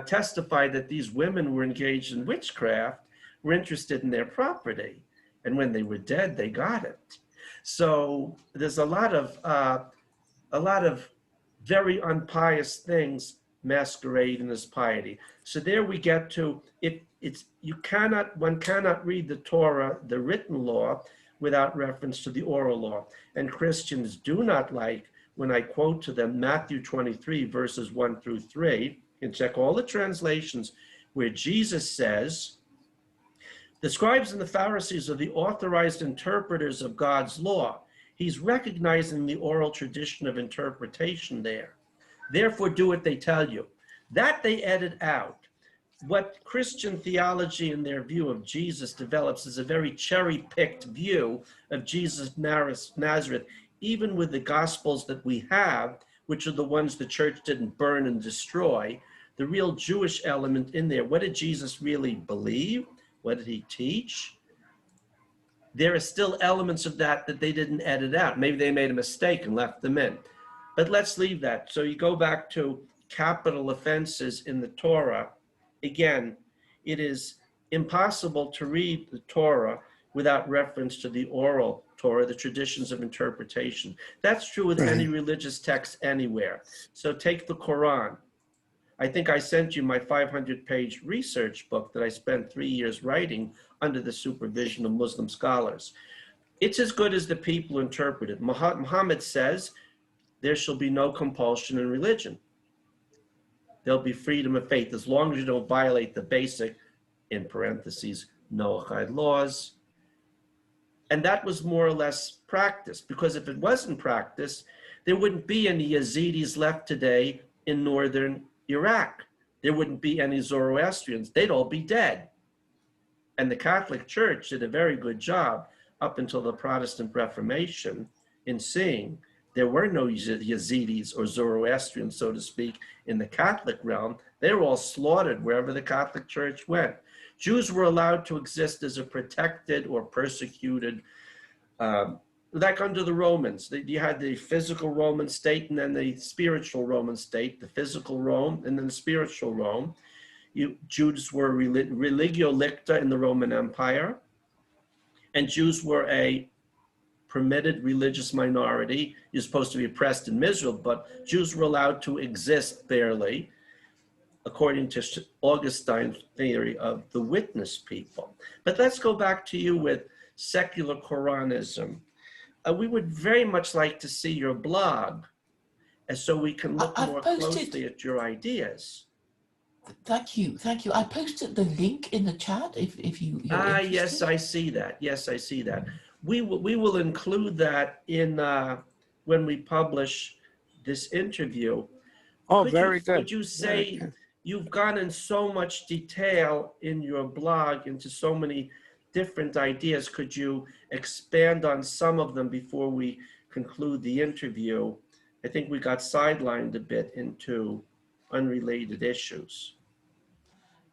testified that these women were engaged in witchcraft were interested in their property. And when they were dead, they got it. So there's a lot of very unpious things masquerading as piety. So there we get to one cannot read the Torah, the written law, without reference to the oral law. And Christians do not like when I quote to them Matthew 23 verses 1 through 3. You can check all the translations where Jesus says, the scribes and the Pharisees are the authorized interpreters of God's law. He's recognizing the oral tradition of interpretation there. Therefore, do what they tell you. That they edit out. what Christian theology and their view of Jesus develops is a very cherry-picked view of Jesus of Nazareth, even with the Gospels that we have, which are the ones the church didn't burn and destroy, the real Jewish element in there. What did Jesus really believe? What did he teach? There are still elements of that that they didn't edit out. Maybe they made a mistake and left them in. But let's leave that. So you go back to capital offenses in the Torah. Again, it is impossible to read the Torah without reference to the oral Torah, the traditions of interpretation. That's true with any religious text anywhere. So take the Quran. I think I sent you my 500-page research book that I spent 3 years writing under the supervision of Muslim scholars. It's as good as the people interpret it. Muhammad says there shall be no compulsion in religion. There'll be freedom of faith as long as you don't violate the basic, in parentheses, Noahide laws. And that was more or less practiced, because if it wasn't practiced, there wouldn't be any Yazidis left today in northern Iraq. There wouldn't be any Zoroastrians. They'd all be dead. And the Catholic Church did a very good job up until the Protestant Reformation in seeing there were no Yazidis or Zoroastrians, so to speak, in the Catholic realm. They were all slaughtered wherever the Catholic Church went. Jews were allowed to exist as a protected or persecuted, like under the Romans. You had the physical Roman state and then the spiritual Roman state, the physical Rome and then the spiritual Rome. Jews were religio licta in the Roman Empire, and Jews were a permitted religious minority. You're supposed to be oppressed and miserable, but Jews were allowed to exist barely, according to Augustine's theory of the witness people. But let's go back to you with secular Koranism. We would very much like to see your blog, and so we can look more closely at your ideas. Thank you. I posted the link in the chat if you're interested. Yes, I see that. Yes, I see that. We will include that in when we publish this interview. Oh, very good. Could you say you've gone in so much detail in your blog into so many different ideas? Could you expand on some of them before we conclude the interview? I think we got sidelined a bit into unrelated issues.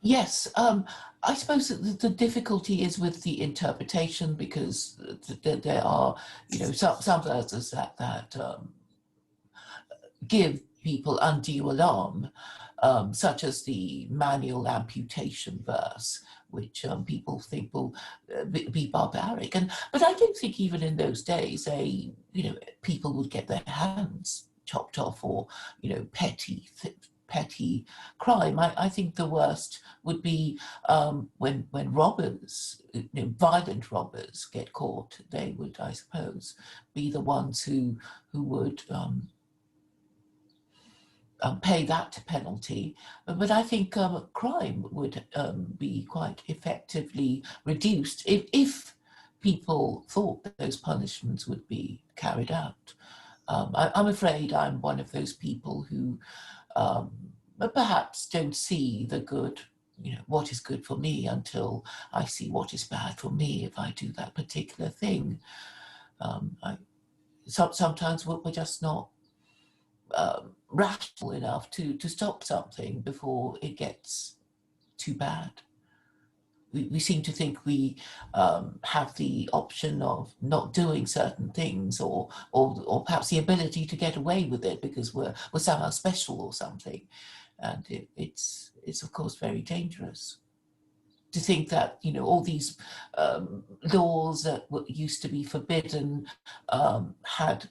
Yes, I suppose that the difficulty is with the interpretation, because there are, some verses that give people undue alarm, such as the manual amputation verse, which people think will be barbaric. But I don't think even in those days, people would get their hands chopped off for, petty crime. I think the worst would be when robbers, violent robbers get caught. They would, I suppose, be the ones who would pay that penalty. But I think crime would be quite effectively reduced if people thought that those punishments would be carried out. I'm afraid I'm one of those people who perhaps don't see the good, what is good for me until I see what is bad for me if I do that particular thing. Sometimes we're just not rational enough to stop something before it gets too bad. We seem to think we have the option of not doing certain things, or perhaps the ability to get away with it because we're somehow special or something, and it's of course very dangerous to think that all these laws that used to be forbidden had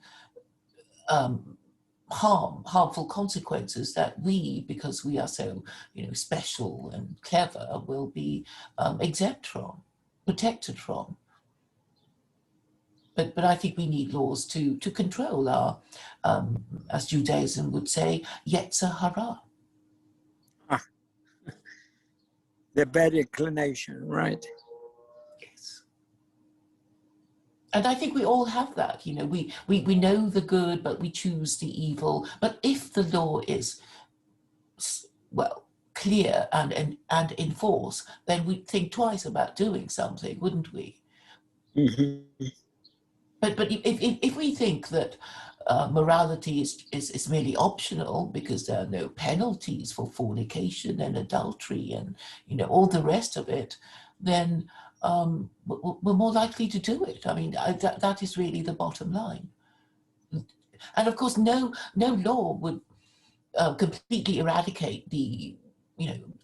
harmful consequences that we, because we are so special and clever, will be exempt from, protected from. But I think we need laws to control our, as Judaism would say, Yetzer Hara. The bad inclination, right? Yes. And I think we all have that, we know the good, but we choose the evil. But if the law is, clear and enforce, then we'd think twice about doing something, wouldn't we? Mm-hmm. But if we think that morality is merely optional because there are no penalties for fornication and adultery and all the rest of it, then we're more likely to do it. I mean, that is really the bottom line. And of course, no law would completely eradicate the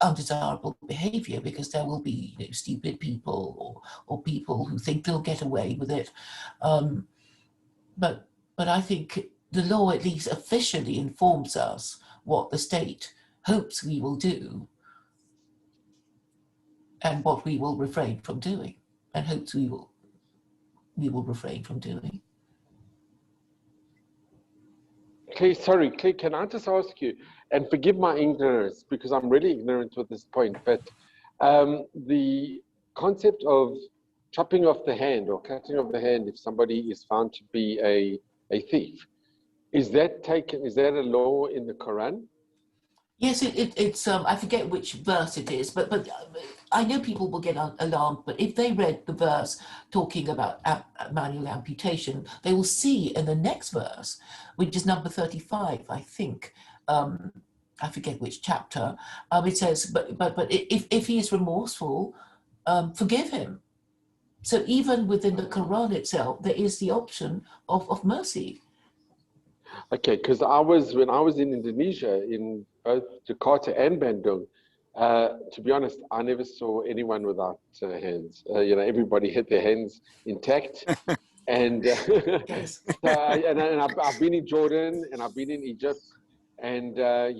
undesirable behavior, because there will be stupid people or people who think they'll get away with it. But I think the law at least officially informs us what the state hopes we will do and what we will refrain from doing, and hopes we will refrain from doing. Clay, sorry, Clay, can I just ask you, and forgive my ignorance, because I'm really ignorant at this point, but the concept of chopping off the hand or cutting off the hand if somebody is found to be a thief, is that a law in the Quran? Yes, it's I forget which verse it is, but I know people will get alarmed. But if they read the verse talking about manual amputation, they will see in the next verse, which is number 35, I think. I forget which chapter. It says, but if he is remorseful, forgive him. So even within the Quran itself, there is the option of mercy. Okay, because when I was in Indonesia, in both Jakarta and Bandung, to be honest, I never saw anyone without hands. Everybody had their hands intact, and Yes. I've been in Jordan and I've been in Egypt, and it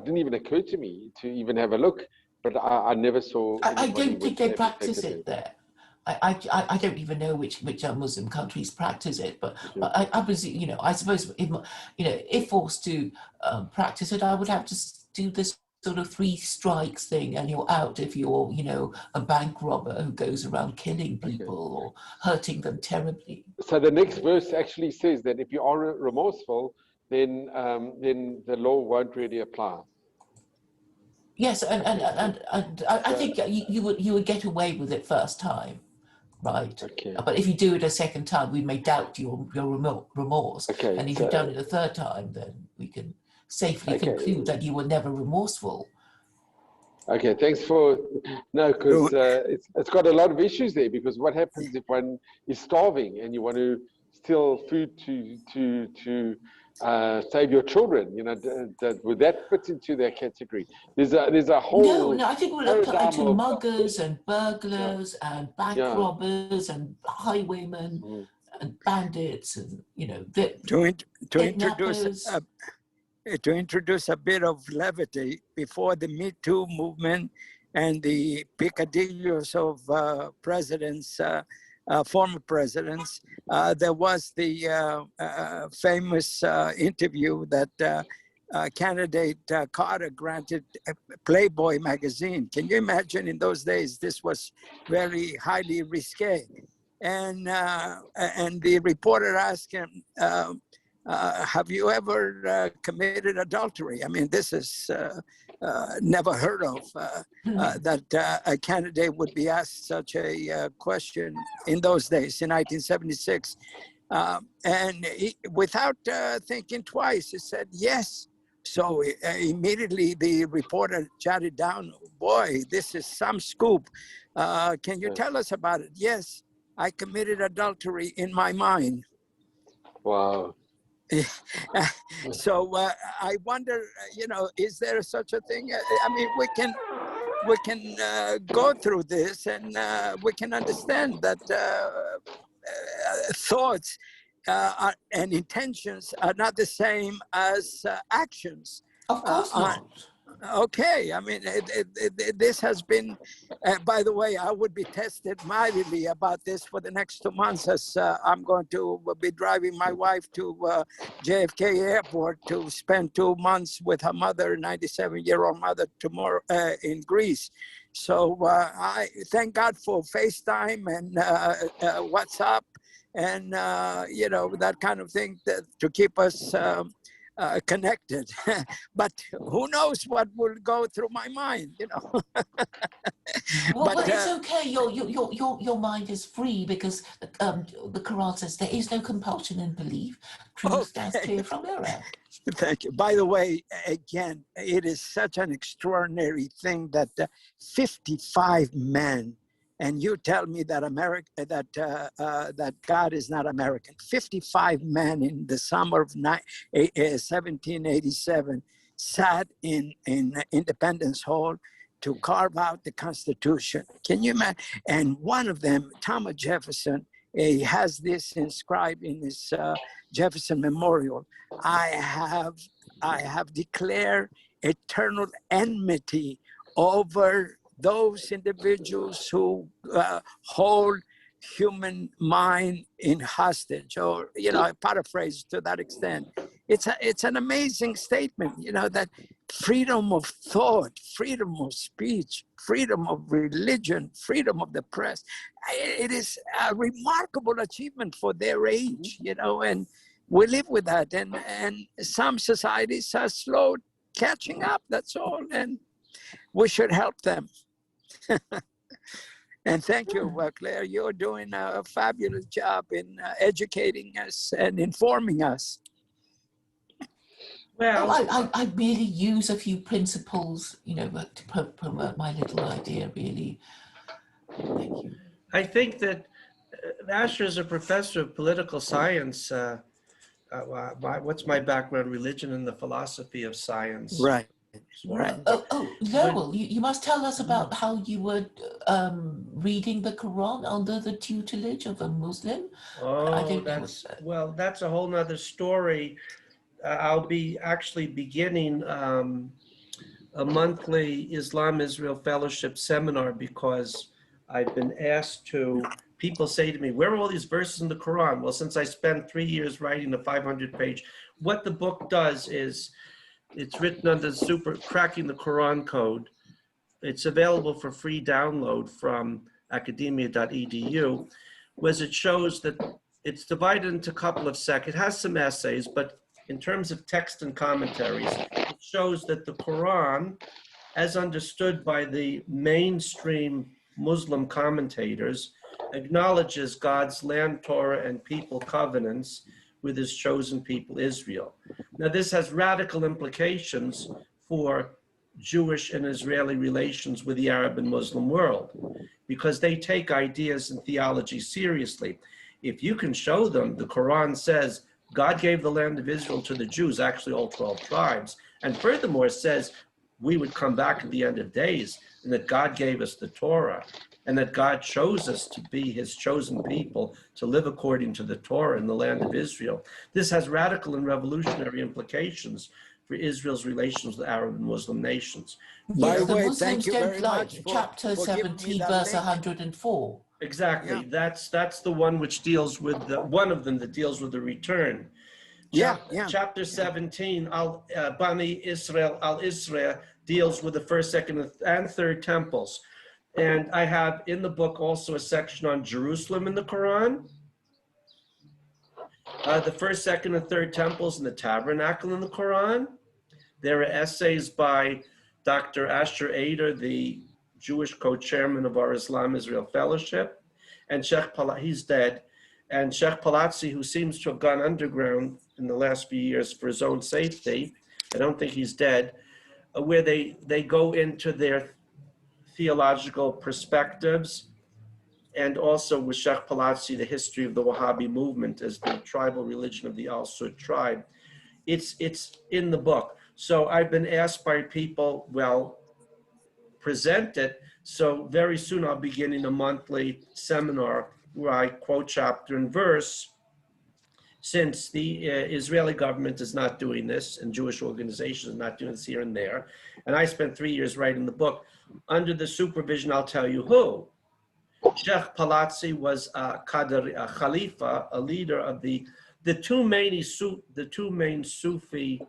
didn't even occur to me to even have a look, but I never saw. I don't think they practice it there. I don't even know which Muslim countries practice it, but I presume, I suppose if forced to practice it, I would have to do this sort of 3 strikes thing, and you're out if you're a bank robber who goes around killing people or hurting them terribly. So the next verse actually says that if you are remorseful, then the law won't really apply. Yes, and I think you would get away with it first time. Right. Okay. But if you do it a second time, we may doubt your remorse. Okay. And if you've done it a third time, then we can safely conclude that you were never remorseful. Okay, thanks for because it's got a lot of issues there. Because what happens if one is starving and you want to steal food to save your children? Would that fit into that category? There's a whole no. I think we'll apply to muggers and burglars and bank robbers and highwaymen and bandits and to introduce a bit of levity, before the Me Too movement and the picadillos of presidents, former presidents, there was the famous interview that candidate Carter granted Playboy magazine. Can you imagine? In those days, this was very highly risque. And the reporter asked him, have you ever committed adultery? I mean, this is never heard of, that a candidate would be asked such a question in those days, in 1976. And without thinking twice, he said yes. So immediately the reporter jotted down, boy, this is some scoop. Can you tell us about it? Yes, I committed adultery in my mind. Wow. So I wonder, is there such a thing? I mean, we can go through this and we can understand that thoughts and intentions are not the same as actions. Of course not. Okay, I mean, this has been, by the way, I would be tested mightily about this for the next 2 months, as I'm going to be driving my wife to JFK Airport to spend 2 months with her mother, 97-year-old mother, tomorrow in Greece. So I thank God for FaceTime and WhatsApp and, that kind of thing to keep us connected. But who knows what will go through my mind, you know. Well, but it's okay. Your mind is free because the Quran says there is no compulsion in belief. Truth stands clear from error. Thank you. By the way, again, it is such an extraordinary thing that 55 men, and you tell me that that God is not American. 55 men in the summer of 1787 sat in Independence Hall to carve out the Constitution. Can you imagine? And one of them, Thomas Jefferson, he has this inscribed in his Jefferson Memorial. I have declared eternal enmity over those individuals who hold human mind in hostage, or, you know, I paraphrase to that extent. It's an amazing statement, you know, that freedom of thought, freedom of speech, freedom of religion, freedom of the press. It is a remarkable achievement for their age, you know, and we live with that. And some societies are slow catching up, that's all. And we should help them. And thank you, Claire. You're doing a fabulous job in educating us and informing us. Well, I really use a few principles, you know, to promote my little idea, really. Thank you. I think that Asher is a professor of political science. What's my background? Religion and the philosophy of science. Right. Right. Lowell, you must tell us about how you were reading the Quran under the tutelage of a Muslim. Oh, that's a whole nother story. I'll be actually beginning a monthly Islam-Israel Fellowship seminar because I've been asked to. People say to me, where are all these verses in the Quran? Well, since I spent 3 years writing a 500-page, what the book does is it's written under Cracking the Quran Code. It's available for free download from academia.edu, where it shows that it's divided into a couple of sections. It has some essays, but in terms of text and commentaries, it shows that the Quran, as understood by the mainstream Muslim commentators, acknowledges God's land Torah and people covenants with his chosen people, Israel. Now, this has radical implications for Jewish and Israeli relations with the Arab and Muslim world, because they take ideas and theology seriously. If you can show them, the Quran says God gave the land of Israel to the Jews, actually all 12 tribes, and furthermore says we would come back at the end of days, and that God gave us the Torah, and that God chose us to be his chosen people, to live according to the Torah in the land of Israel. This has radical and revolutionary implications for Israel's relations with Arab and Muslim nations. By the The way, Muslims thank you don't very like much chapter for giving me 17, that verse link. 104. Exactly. Yeah. That's the one which deals with one of them that deals with the return. Chapter 17, Bani Israel al-Isra, deals with the first, second, and third temples. And I have in the book also a section on Jerusalem in the Quran, the first, second, and third temples and the tabernacle in the Quran. There are essays by Dr. Asher Ader, the Jewish co-chairman of our Islam-Israel Fellowship, and Sheikh Palazzi, he's dead, and Sheikh Palazzi, who seems to have gone underground in the last few years for his own safety. I don't think he's dead, where they go into their theological perspectives, and also with Sheikh Palazzi, the history of the Wahhabi movement as the tribal religion of the Al-Sud tribe. It's in the book. So I've been asked by people, well, present it. So very soon I'll be beginning a monthly seminar where I quote chapter and verse, since the Israeli government is not doing this and Jewish organizations are not doing this here and there. And I spent 3 years writing the book. Under the supervision, I'll tell you who. Sheikh Palazzi was a Khalifa, a leader of the two main Sufi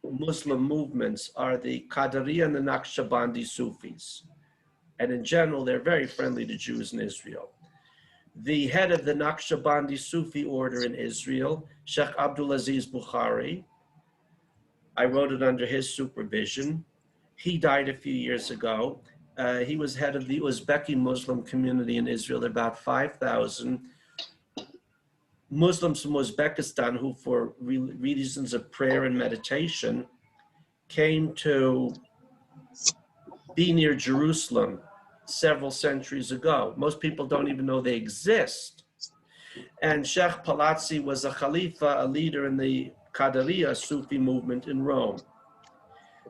Muslim movements are the Qadariya and the Naqshbandi Sufis. And in general, they're very friendly to Jews in Israel. The head of the Naqshbandi Sufi order in Israel, Sheikh Abdulaziz Bukhari, I wrote it under his supervision. He died a few years ago. He was head of the Uzbeki Muslim community in Israel, about 5,000 Muslims from Uzbekistan who, for reasons of prayer and meditation, came to be near Jerusalem several centuries ago. Most people don't even know they exist. And Sheikh Palazzi was a Khalifa, a leader in the Qadariya Sufi movement in Rome.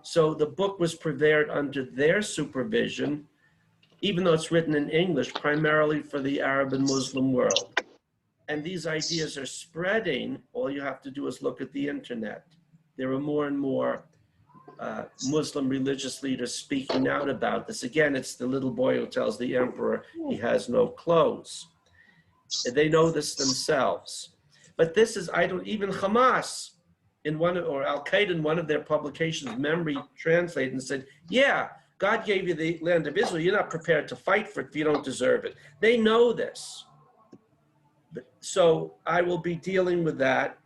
So the book was prepared under their supervision, even though it's written in English, primarily for the Arab and Muslim world. And these ideas are spreading. All you have to do is look at the internet. There are more and more Muslim religious leaders speaking out about this. Again, it's the little boy who tells the emperor he has no clothes. They know this themselves. But this is, even Hamas in or Al-Qaeda in one of their publications, memory translated and said, yeah, God gave you the land of Israel. You're not prepared to fight for it if you don't deserve it. They know this. So I will be dealing with that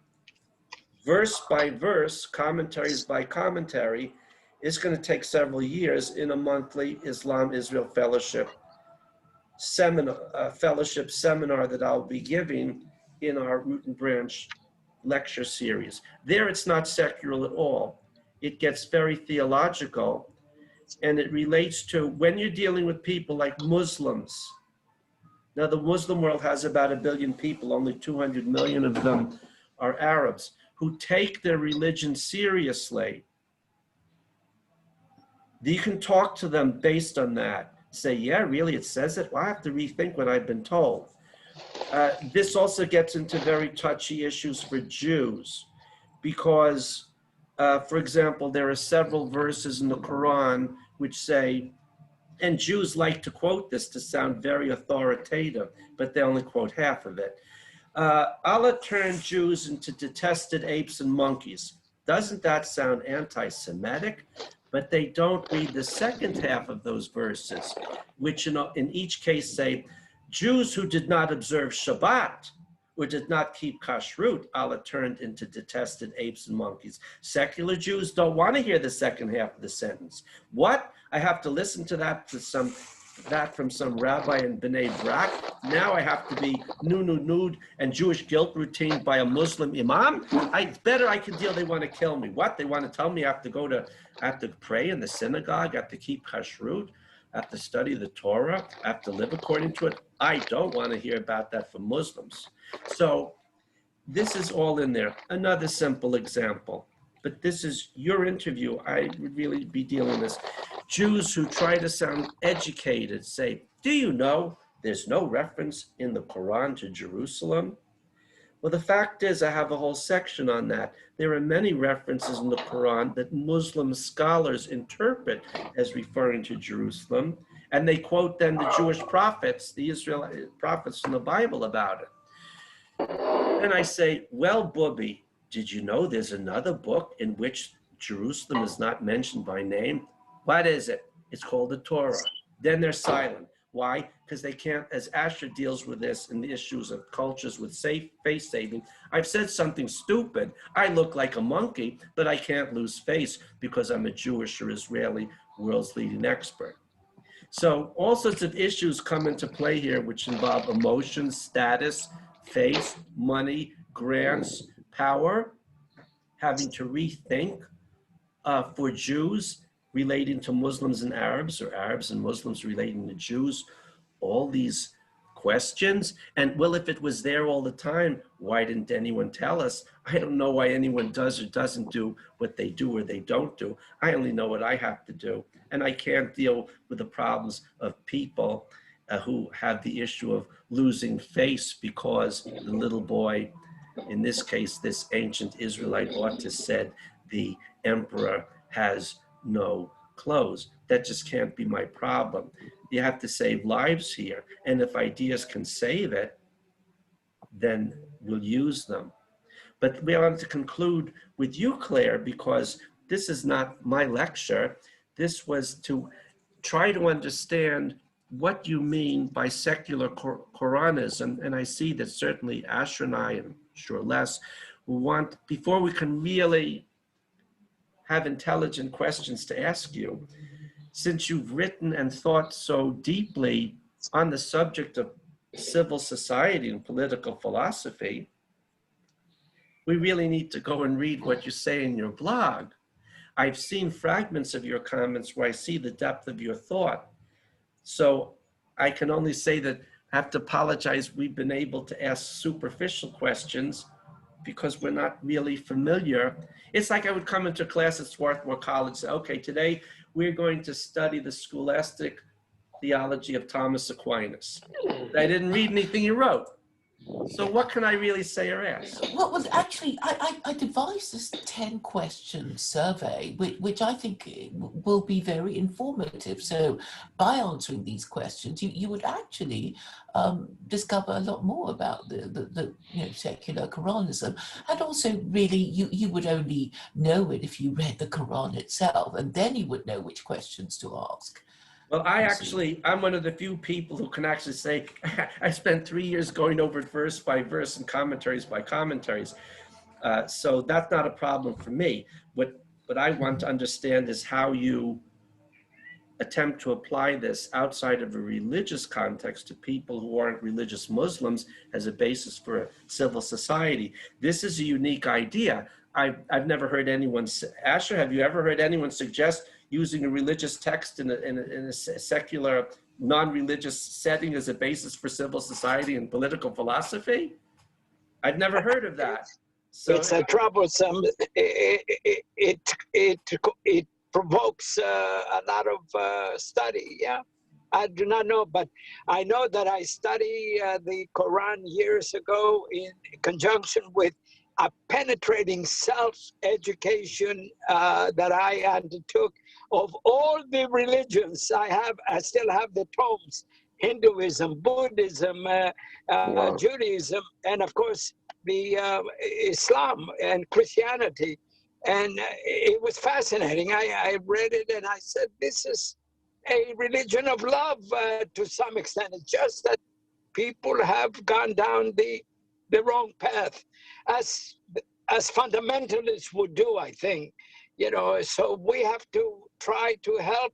verse by verse, commentaries by commentary. It's going to take several years in a monthly Islam-Israel fellowship seminar that I'll be giving in our Root and Branch lecture series. There it's not secular at all. It gets very theological, and it relates to when you're dealing with people like Muslims. Now, the Muslim world has about 1 billion people, only 200 million of them are Arabs, who take their religion seriously. You can talk to them based on that. Say, yeah, really, it says it? Well, I have to rethink what I've been told. This also gets into very touchy issues for Jews because, for example, there are several verses in the Quran which say, and Jews like to quote this to sound very authoritative, but they only quote half of it. Allah turned Jews into detested apes and monkeys. Doesn't that sound anti-Semitic? But they don't read the second half of those verses, which in each case say, Jews who did not observe Shabbat or did not keep kashrut, Allah turned into detested apes and monkeys. Secular Jews don't want to hear the second half of the sentence. What? I have to listen to that from some rabbi in Bnei Brak. Now I have to be nude and Jewish guilt routine by a Muslim imam. It's better I can deal. They want to kill me. What? They want to tell me I have to pray in the synagogue, I have to keep kashrut, I have to study the Torah, I have to live according to it. I don't want to hear about that from Muslims. So this is all in there. Another simple example, but this is your interview. I would really be dealing with this. Jews who try to sound educated say, do you know there's no reference in the Quran to Jerusalem? Well, the fact is, I have a whole section on that. There are many references in the Quran that Muslim scholars interpret as referring to Jerusalem, and they quote then the Jewish prophets, the Israeli prophets from the Bible about it. And I say, well, Bubby, did you know there's another book in which Jerusalem is not mentioned by name? What is it? It's called the Torah. Then they're silent. Why? Because they can't, as Asher deals with this in the issues of cultures with face saving. I've said something stupid. I look like a monkey, but I can't lose face because I'm a Jewish or Israeli world's leading expert. So all sorts of issues come into play here, which involve emotions, status, face, money, grants, power, having to rethink for Jews relating to Muslims and Arabs, or Arabs and Muslims relating to Jews, all these questions. And well, if it was there all the time, why didn't anyone tell us? I don't know why anyone does or doesn't do what they do or they don't do. I only know what I have to do. And I can't deal with the problems of people who have the issue of losing face because the little boy, in this case, this ancient Israelite autist said the emperor has no clothes. That just can't be my problem. You have to save lives here. And if ideas can save it, then we'll use them. But we want to conclude with you, Claire, because this is not my lecture. This was to try to understand what you mean by secular Koranism. And I see that certainly Asher and I, and sure Les, want, before we can really have intelligent questions to ask you. Since you've written and thought so deeply on the subject of civil society and political philosophy, we really need to go and read what you say in your blog. I've seen fragments of your comments where I see the depth of your thought. So I can only say that I have to apologize. We've been able to ask superficial questions because we're not really familiar. It's like I would come into class at Swarthmore College and say, okay, today we're going to study the scholastic theology of Thomas Aquinas. I didn't read anything you wrote. So what can I really say or ask? Well, actually, I devised this 10-question survey, which I think will be very informative. So by answering these questions, you would actually discover a lot more about the secular Koranism. And also, really, you would only know it if you read the Quran itself, and then you would know which questions to ask. Well, I'm one of the few people who can actually say, I spent 3 years going over it verse by verse and commentaries by commentaries. So that's not a problem for me. What I want to understand is how you attempt to apply this outside of a religious context to people who aren't religious Muslims as a basis for a civil society. This is a unique idea. I've never heard anyone, Asher, have you ever heard anyone suggest using a religious text in a secular, non-religious setting as a basis for civil society and political philosophy? I've never heard of that. So it's a troublesome. It provokes a lot of study. Yeah, I do not know, but I know that I studied the Quran years ago in conjunction with a penetrating self-education that I undertook of all the religions. I still have the tomes: Hinduism, Buddhism, Wow. Judaism, and of course the Islam and Christianity. And it was fascinating. I read it and I said, this is a religion of love to some extent. It's just that people have gone down the wrong path, as fundamentalists would do, I think. So we have to try to help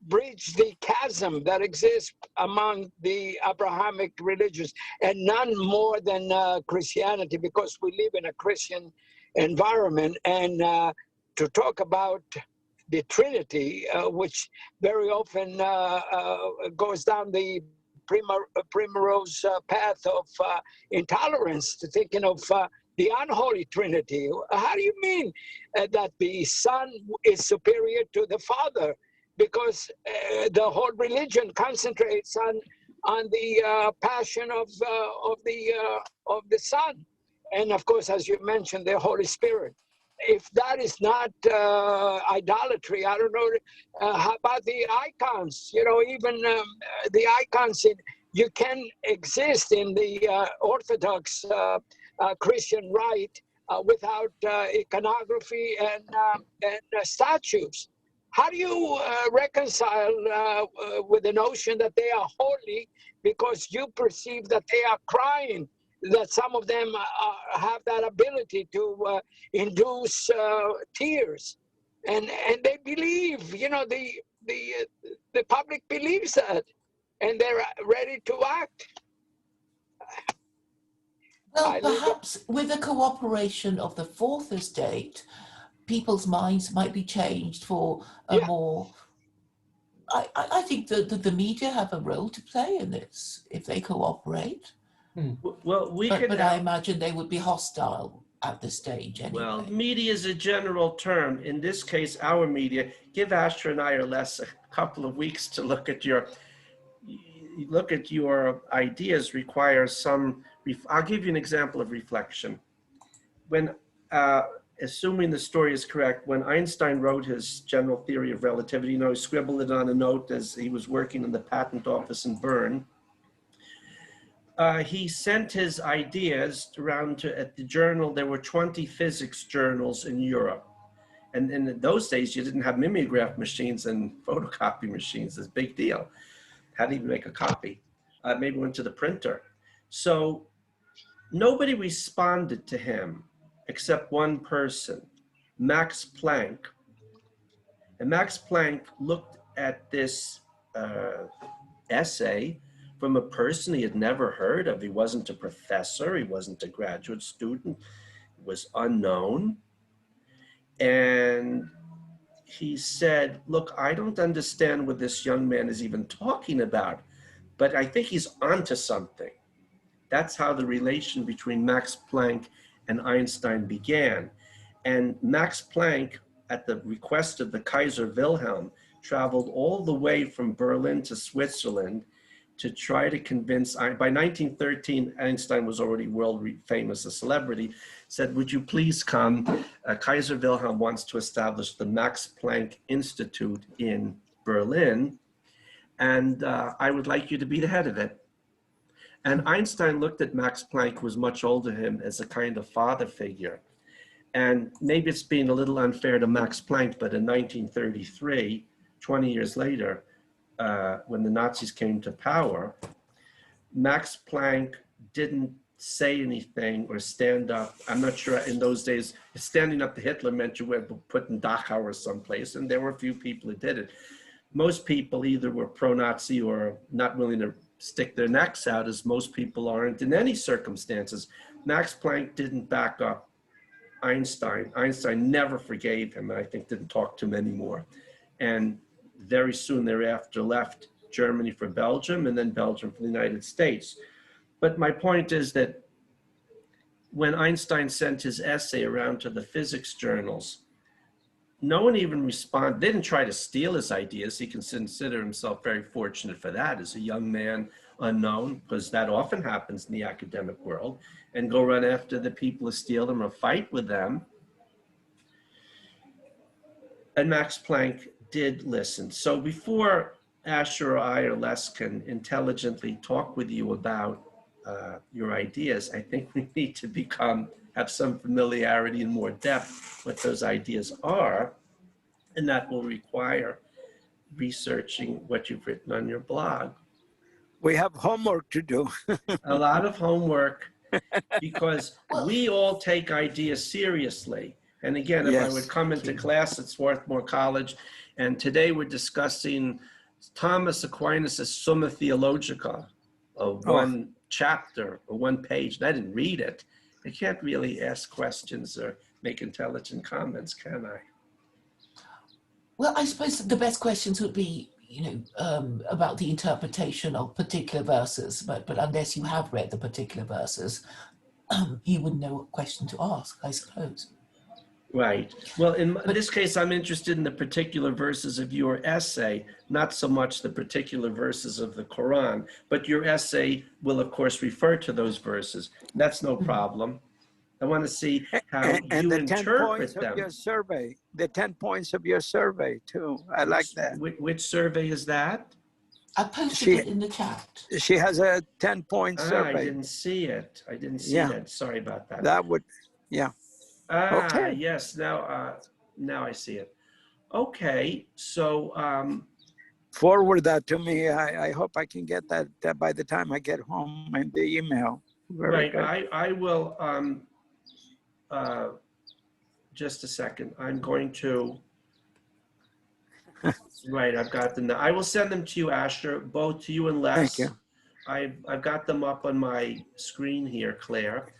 bridge the chasm that exists among the Abrahamic religions, and none more than Christianity, because we live in a Christian environment. And to talk about the Trinity, which very often goes down the primrose path of intolerance, to thinking of the unholy Trinity. How do you mean that the Son is superior to the Father? Because the whole religion concentrates on the passion of the Son, and of course, as you mentioned, the Holy Spirit. If that is not idolatry, I don't know. How about the icons? Even the icons you can exist in the Orthodox Christian rite without iconography and statues. How do you reconcile with the notion that they are holy because you perceive that they are crying, that some of them have that ability to induce tears, and they believe, the public believes that, and they're ready to act. Well, perhaps with the cooperation of the Fourth Estate, people's minds might be changed for a more. I think the media have a role to play in this if they cooperate. Well, but I imagine they would be hostile at this stage anyway. Well, media is a general term. In this case, our media. Give Asher and I or Les a couple of weeks to look at your ideas. Requires some. I'll give you an example of reflection. When, assuming the story is correct, when Einstein wrote his general theory of relativity, he scribbled it on a note as he was working in the patent office in Bern. He sent his ideas around at the journal. There were 20 physics journals in Europe. And in those days, you didn't have mimeograph machines and photocopy machines. It's a big deal. How do you make a copy? Maybe went to the printer. So nobody responded to him except one person. Max Planck. And Max Planck looked at this essay from a person he had never heard of. He wasn't a professor, he wasn't a graduate student, it was unknown. And he said, look, I don't understand what this young man is even talking about, but I think he's onto something. That's how the relation between Max Planck and Einstein began. And Max Planck, at the request of the Kaiser Wilhelm, traveled all the way from Berlin to Switzerland to try to convince, by 1913, Einstein was already world famous, a celebrity, said, would you please come? Kaiser Wilhelm wants to establish the Max Planck Institute in Berlin, and I would like you to be the head of it. And Einstein looked at Max Planck, who was much older than him, as a kind of father figure. And maybe it's being a little unfair to Max Planck, but in 1933, 20 years later, when the Nazis came to power, Max Planck didn't say anything or stand up. I'm not sure in those days, standing up to Hitler meant you were put in Dachau or someplace, and there were a few people who did it. Most people either were pro-Nazi or not willing to stick their necks out, as most people aren't in any circumstances. Max Planck didn't back up Einstein. Einstein never forgave him, and I think didn't talk to him anymore. And very soon thereafter left Germany for Belgium, and then Belgium for the United States. But my point is that when Einstein sent his essay around to the physics journals, no one even responded. They didn't try to steal his ideas. He can consider himself very fortunate for that as a young man, unknown, because that often happens in the academic world, and go run after the people who steal them or fight with them. And Max Planck did listen. So before Asher or I or Les can intelligently talk with you about your ideas, I think we need to have some familiarity and more depth what those ideas are, and that will require researching what you've written on your blog. We have homework to do. A lot of homework, because we all take ideas seriously. And again, if I would come into class at Swarthmore College, and today we're discussing Thomas Aquinas' Summa Theologica, one chapter or one page, and I didn't read it. I can't really ask questions or make intelligent comments, can I? Well, I suppose the best questions would be, about the interpretation of particular verses, but unless you have read the particular verses, you wouldn't know what question to ask, I suppose. Right. Well, in this case, I'm interested in the particular verses of your essay, not so much the particular verses of the Quran, but your essay will, of course, refer to those verses. That's no problem. I want to see how you interpret them. Of your survey, the 10 points of your survey, too. I like that. Which survey is that? I posted it in the chat. She has a 10-point survey. I didn't see it. I didn't see it. Sorry about that. That would, okay. Yes, now I see it. Okay, so forward that to me. I hope I can get that by the time I get home in the email. Right, I will, just a second. I'm going to, right, I've got them now. I will send them to you, Asher, both to you and Les. Thank you. I've got them up on my screen here, Claire.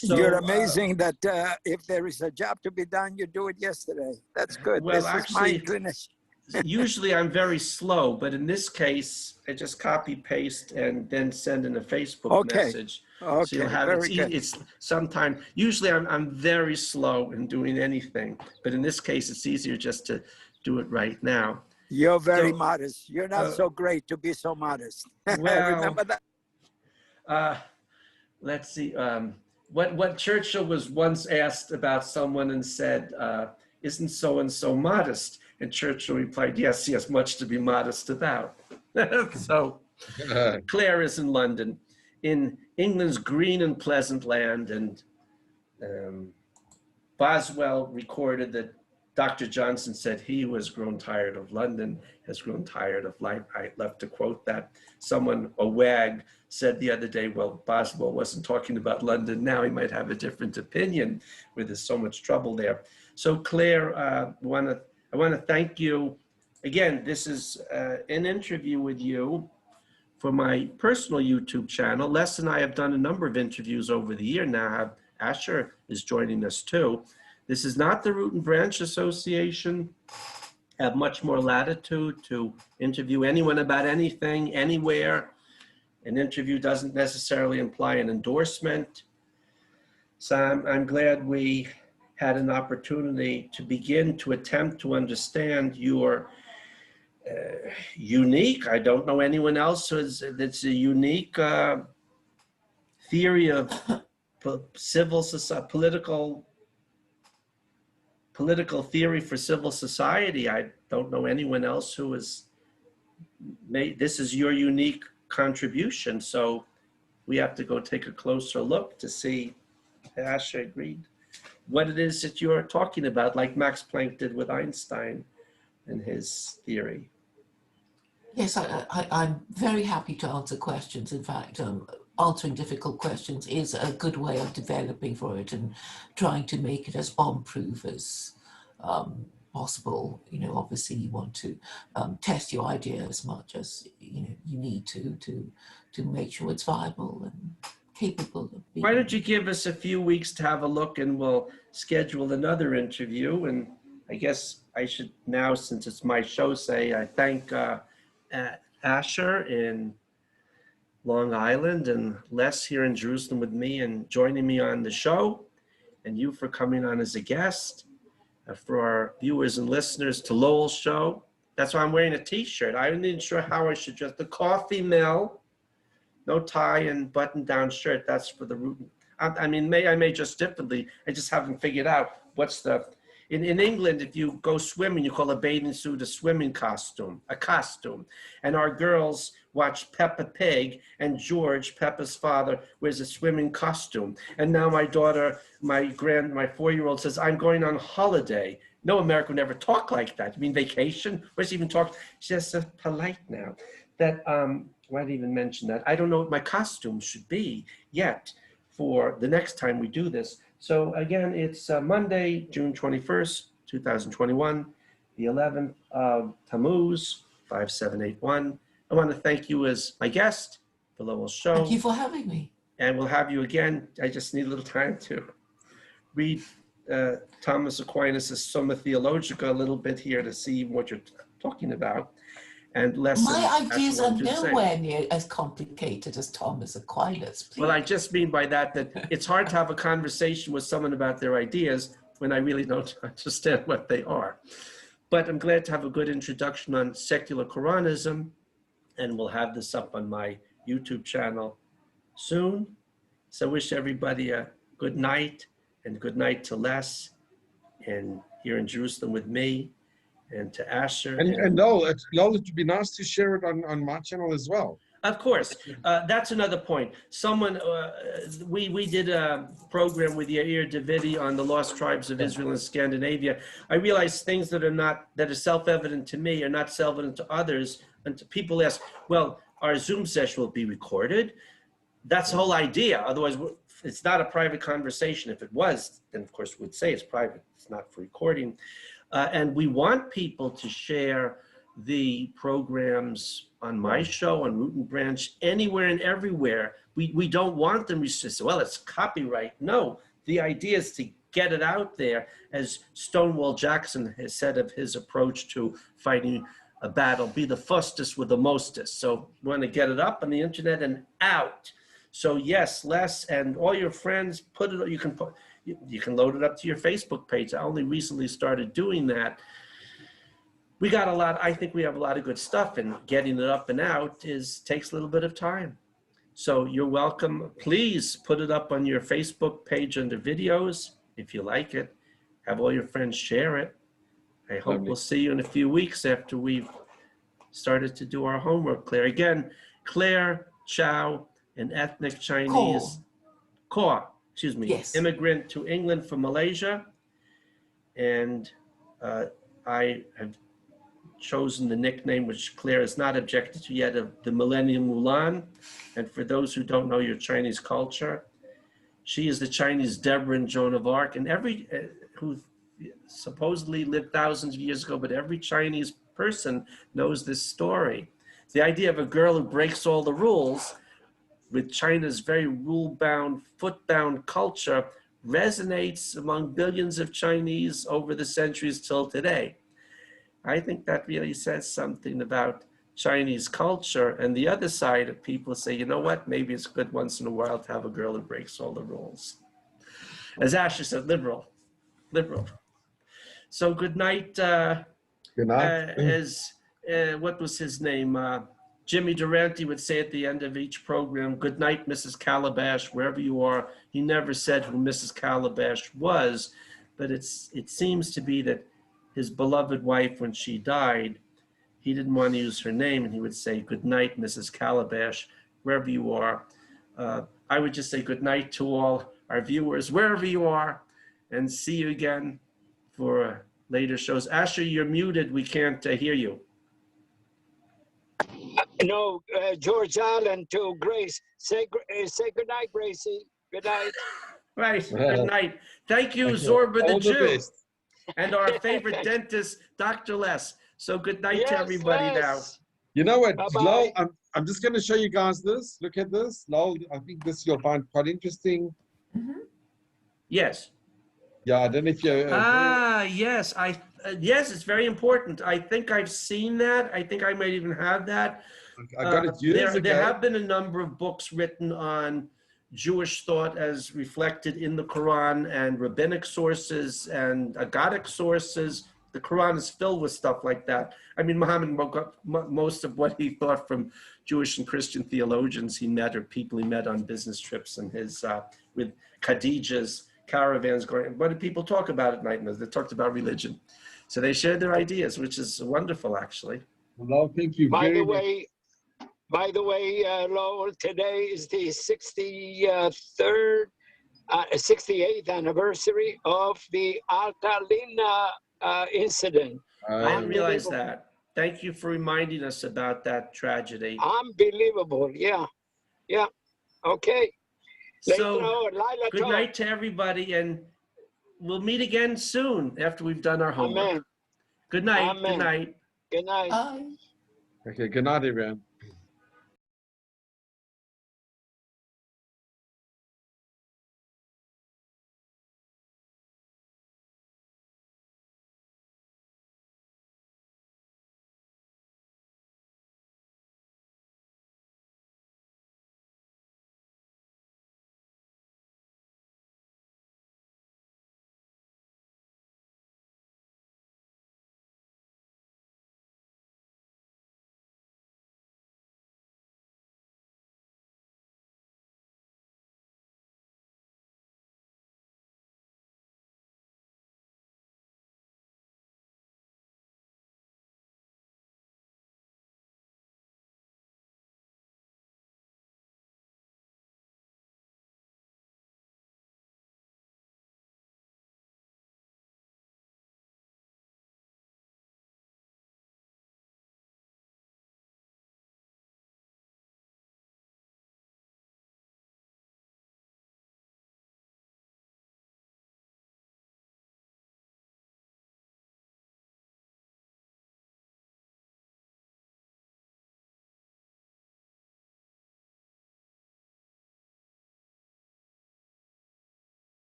So, you're amazing that if there is a job to be done, you do it yesterday. That's good. Well, this actually, is my usually I'm very slow, but in this case, I just copy, paste, and then send in a Facebook message. Okay, so you'll have it's sometimes. Usually I'm very slow in doing anything, but in this case, it's easier just to do it right now. You're very modest. You're not so great to be so modest. Well, remember that. Let's see. What Churchill was once asked about someone and said, "Isn't so and so modest?" And Churchill replied, "Yes, he has much to be modest about." So, Claire is in London, in England's green and pleasant land, and Boswell recorded that Dr. Johnson said he who has grown tired of London has grown tired of life. I love to quote that. Someone, a wag, said the other day, well, Boswell wasn't talking about London now. He might have a different opinion where there's so much trouble there. So Claire, I want to thank you. Again, this is an interview with you for my personal YouTube channel. Les and I have done a number of interviews over the year now. Asher is joining us too. This is not the Root and Branch Association. Have much more latitude to interview anyone about anything, anywhere. An interview doesn't necessarily imply an endorsement. So I'm glad we had an opportunity to begin to attempt to understand your unique, I don't know anyone else that's a unique theory of civil society, political theory for civil society. I don't know anyone else who has made, this is your unique contribution. So we have to go take a closer look to see, Asher agreed, what it is that you're talking about, like Max Planck did with Einstein and his theory. Yes, I'm very happy to answer questions. In fact, answering difficult questions is a good way of developing for it and trying to make it as bomb-proof as possible. You know, obviously you want to test your idea as much as you need to make sure it's viable and capable of being. Why don't you give us a few weeks to have a look, and we'll schedule another interview. And I guess I should now, since it's my show, say I thank Asher in Long Island and Les here in Jerusalem with me and joining me on the show, and you for coming on as a guest. For our viewers and listeners, to Lowell's show. That's why I'm wearing a t-shirt. I'm not sure how I should dress. The coffee mill, no tie and button-down shirt. That's for the Root. I mean, I may just differently. I just haven't figured out what's the. In England, if you go swimming, you call a bathing suit a swimming costume, a costume. And our girls watch Peppa Pig, and George, Peppa's father, wears a swimming costume. And now my daughter, my 4-year-old says, I'm going on holiday. No American would never talk like that. You mean vacation? Where's even talk? She's so polite now. That, why did I even mention that? I don't know what my costume should be yet for the next time we do this. So again, it's Monday, June 21st, 2021, the 11th of Tammuz, 5781. I want to thank you as my guest for Lowell's show. Thank you for having me. And we'll have you again. I just need a little time to read Thomas Aquinas' Summa Theologica a little bit here to see what you're talking about. And my ideas are nowhere near as complicated as Thomas Aquinas. Please. Well, I just mean by that it's hard to have a conversation with someone about their ideas when I really don't understand what they are. But I'm glad to have a good introduction on secular Koranism, and we'll have this up on my YouTube channel soon. So I wish everybody a good night, and good night to Les, and here in Jerusalem with me, and to Asher. And Lowell, it would be nice to share it on my channel as well. Of course, that's another point. Someone, we did a program with Yair Davidi on the lost tribes of Israel and Scandinavia. I realized things that are self-evident to me are not self-evident to others. And people ask, well, our Zoom session will be recorded. That's the whole idea. Otherwise, it's not a private conversation. If it was, then of course we'd say it's private. It's not for recording. And we want people to share the programs on my show, on Root and Branch, anywhere and everywhere. We don't want them to say, well, it's copyright. No, the idea is to get it out there, as Stonewall Jackson has said of his approach to fighting a battle, be the fastest with the mostest. So we want to get it up on the internet and out. So yes, Les and all your friends, you can load it up to your Facebook page. I only recently started doing that. We got a lot, I think we have a lot of good stuff, and getting it up and out takes a little bit of time. So you're welcome. Please put it up on your Facebook page under videos if you like it. Have all your friends share it. I hope we'll see you in a few weeks after we've started to do our homework, Claire. Again, Claire Chow, an ethnic Chinese, Yes. immigrant to England from Malaysia. And I have chosen the nickname, which Claire has not objected to yet, of the Millennium Mulan. And for those who don't know your Chinese culture, she is the Chinese Deborah and Joan of Arc. And every who supposedly lived thousands of years ago, but every Chinese person knows this story. The idea of a girl who breaks all the rules with China's very rule-bound, foot-bound culture resonates among billions of Chinese over the centuries till today. I think that really says something about Chinese culture. And the other side of people say, you know what, maybe it's good once in a while to have a girl who breaks all the rules. As Asher said, liberal. So good night. Good night. What was his name? Jimmy Durante would say at the end of each program, good night, Mrs. Calabash, wherever you are. He never said who Mrs. Calabash was, but it seems to be that his beloved wife, when she died, he didn't want to use her name, and he would say, good night, Mrs. Calabash, wherever you are. I would just say good night to all our viewers, wherever you are, and see you again for later shows. Asher, you're muted. We can't hear you. No, George Allen to Grace. Say good night, Gracie. Good night. Right. Good night. Thank you, Zorba the All the Jew, best. and our favorite dentist, Dr. Les. So good night to everybody now. You know what, Bye-bye. Lowell, I'm just going to show you guys this. Look at this. Lowell, I think this you'll find quite interesting. Yes. Yeah, I don't know if you... Yes. Yes, it's very important. I think I've seen that. I think I might even have that. I got it years ago. There have been a number of books written on Jewish thought as reflected in the Quran and rabbinic sources and agadic sources. The Quran is filled with stuff like that. I mean, Muhammad woke up most of what he thought from Jewish and Christian theologians he met or people he met on business trips and his with Khadijah's caravans going. What did people talk about at night? They talked about religion. So they shared their ideas, which is wonderful, actually. Lowell, thank you very much. By the way, Lowell, today is the 68th anniversary of the Altalena incident. I didn't realize that. Thank you for reminding us about that tragedy. Unbelievable. Yeah. Okay. So good night to everybody, and we'll meet again soon after we've done our homework. Amen. Good night. Amen. Good night. Good night. Bye. Okay, good night, everyone.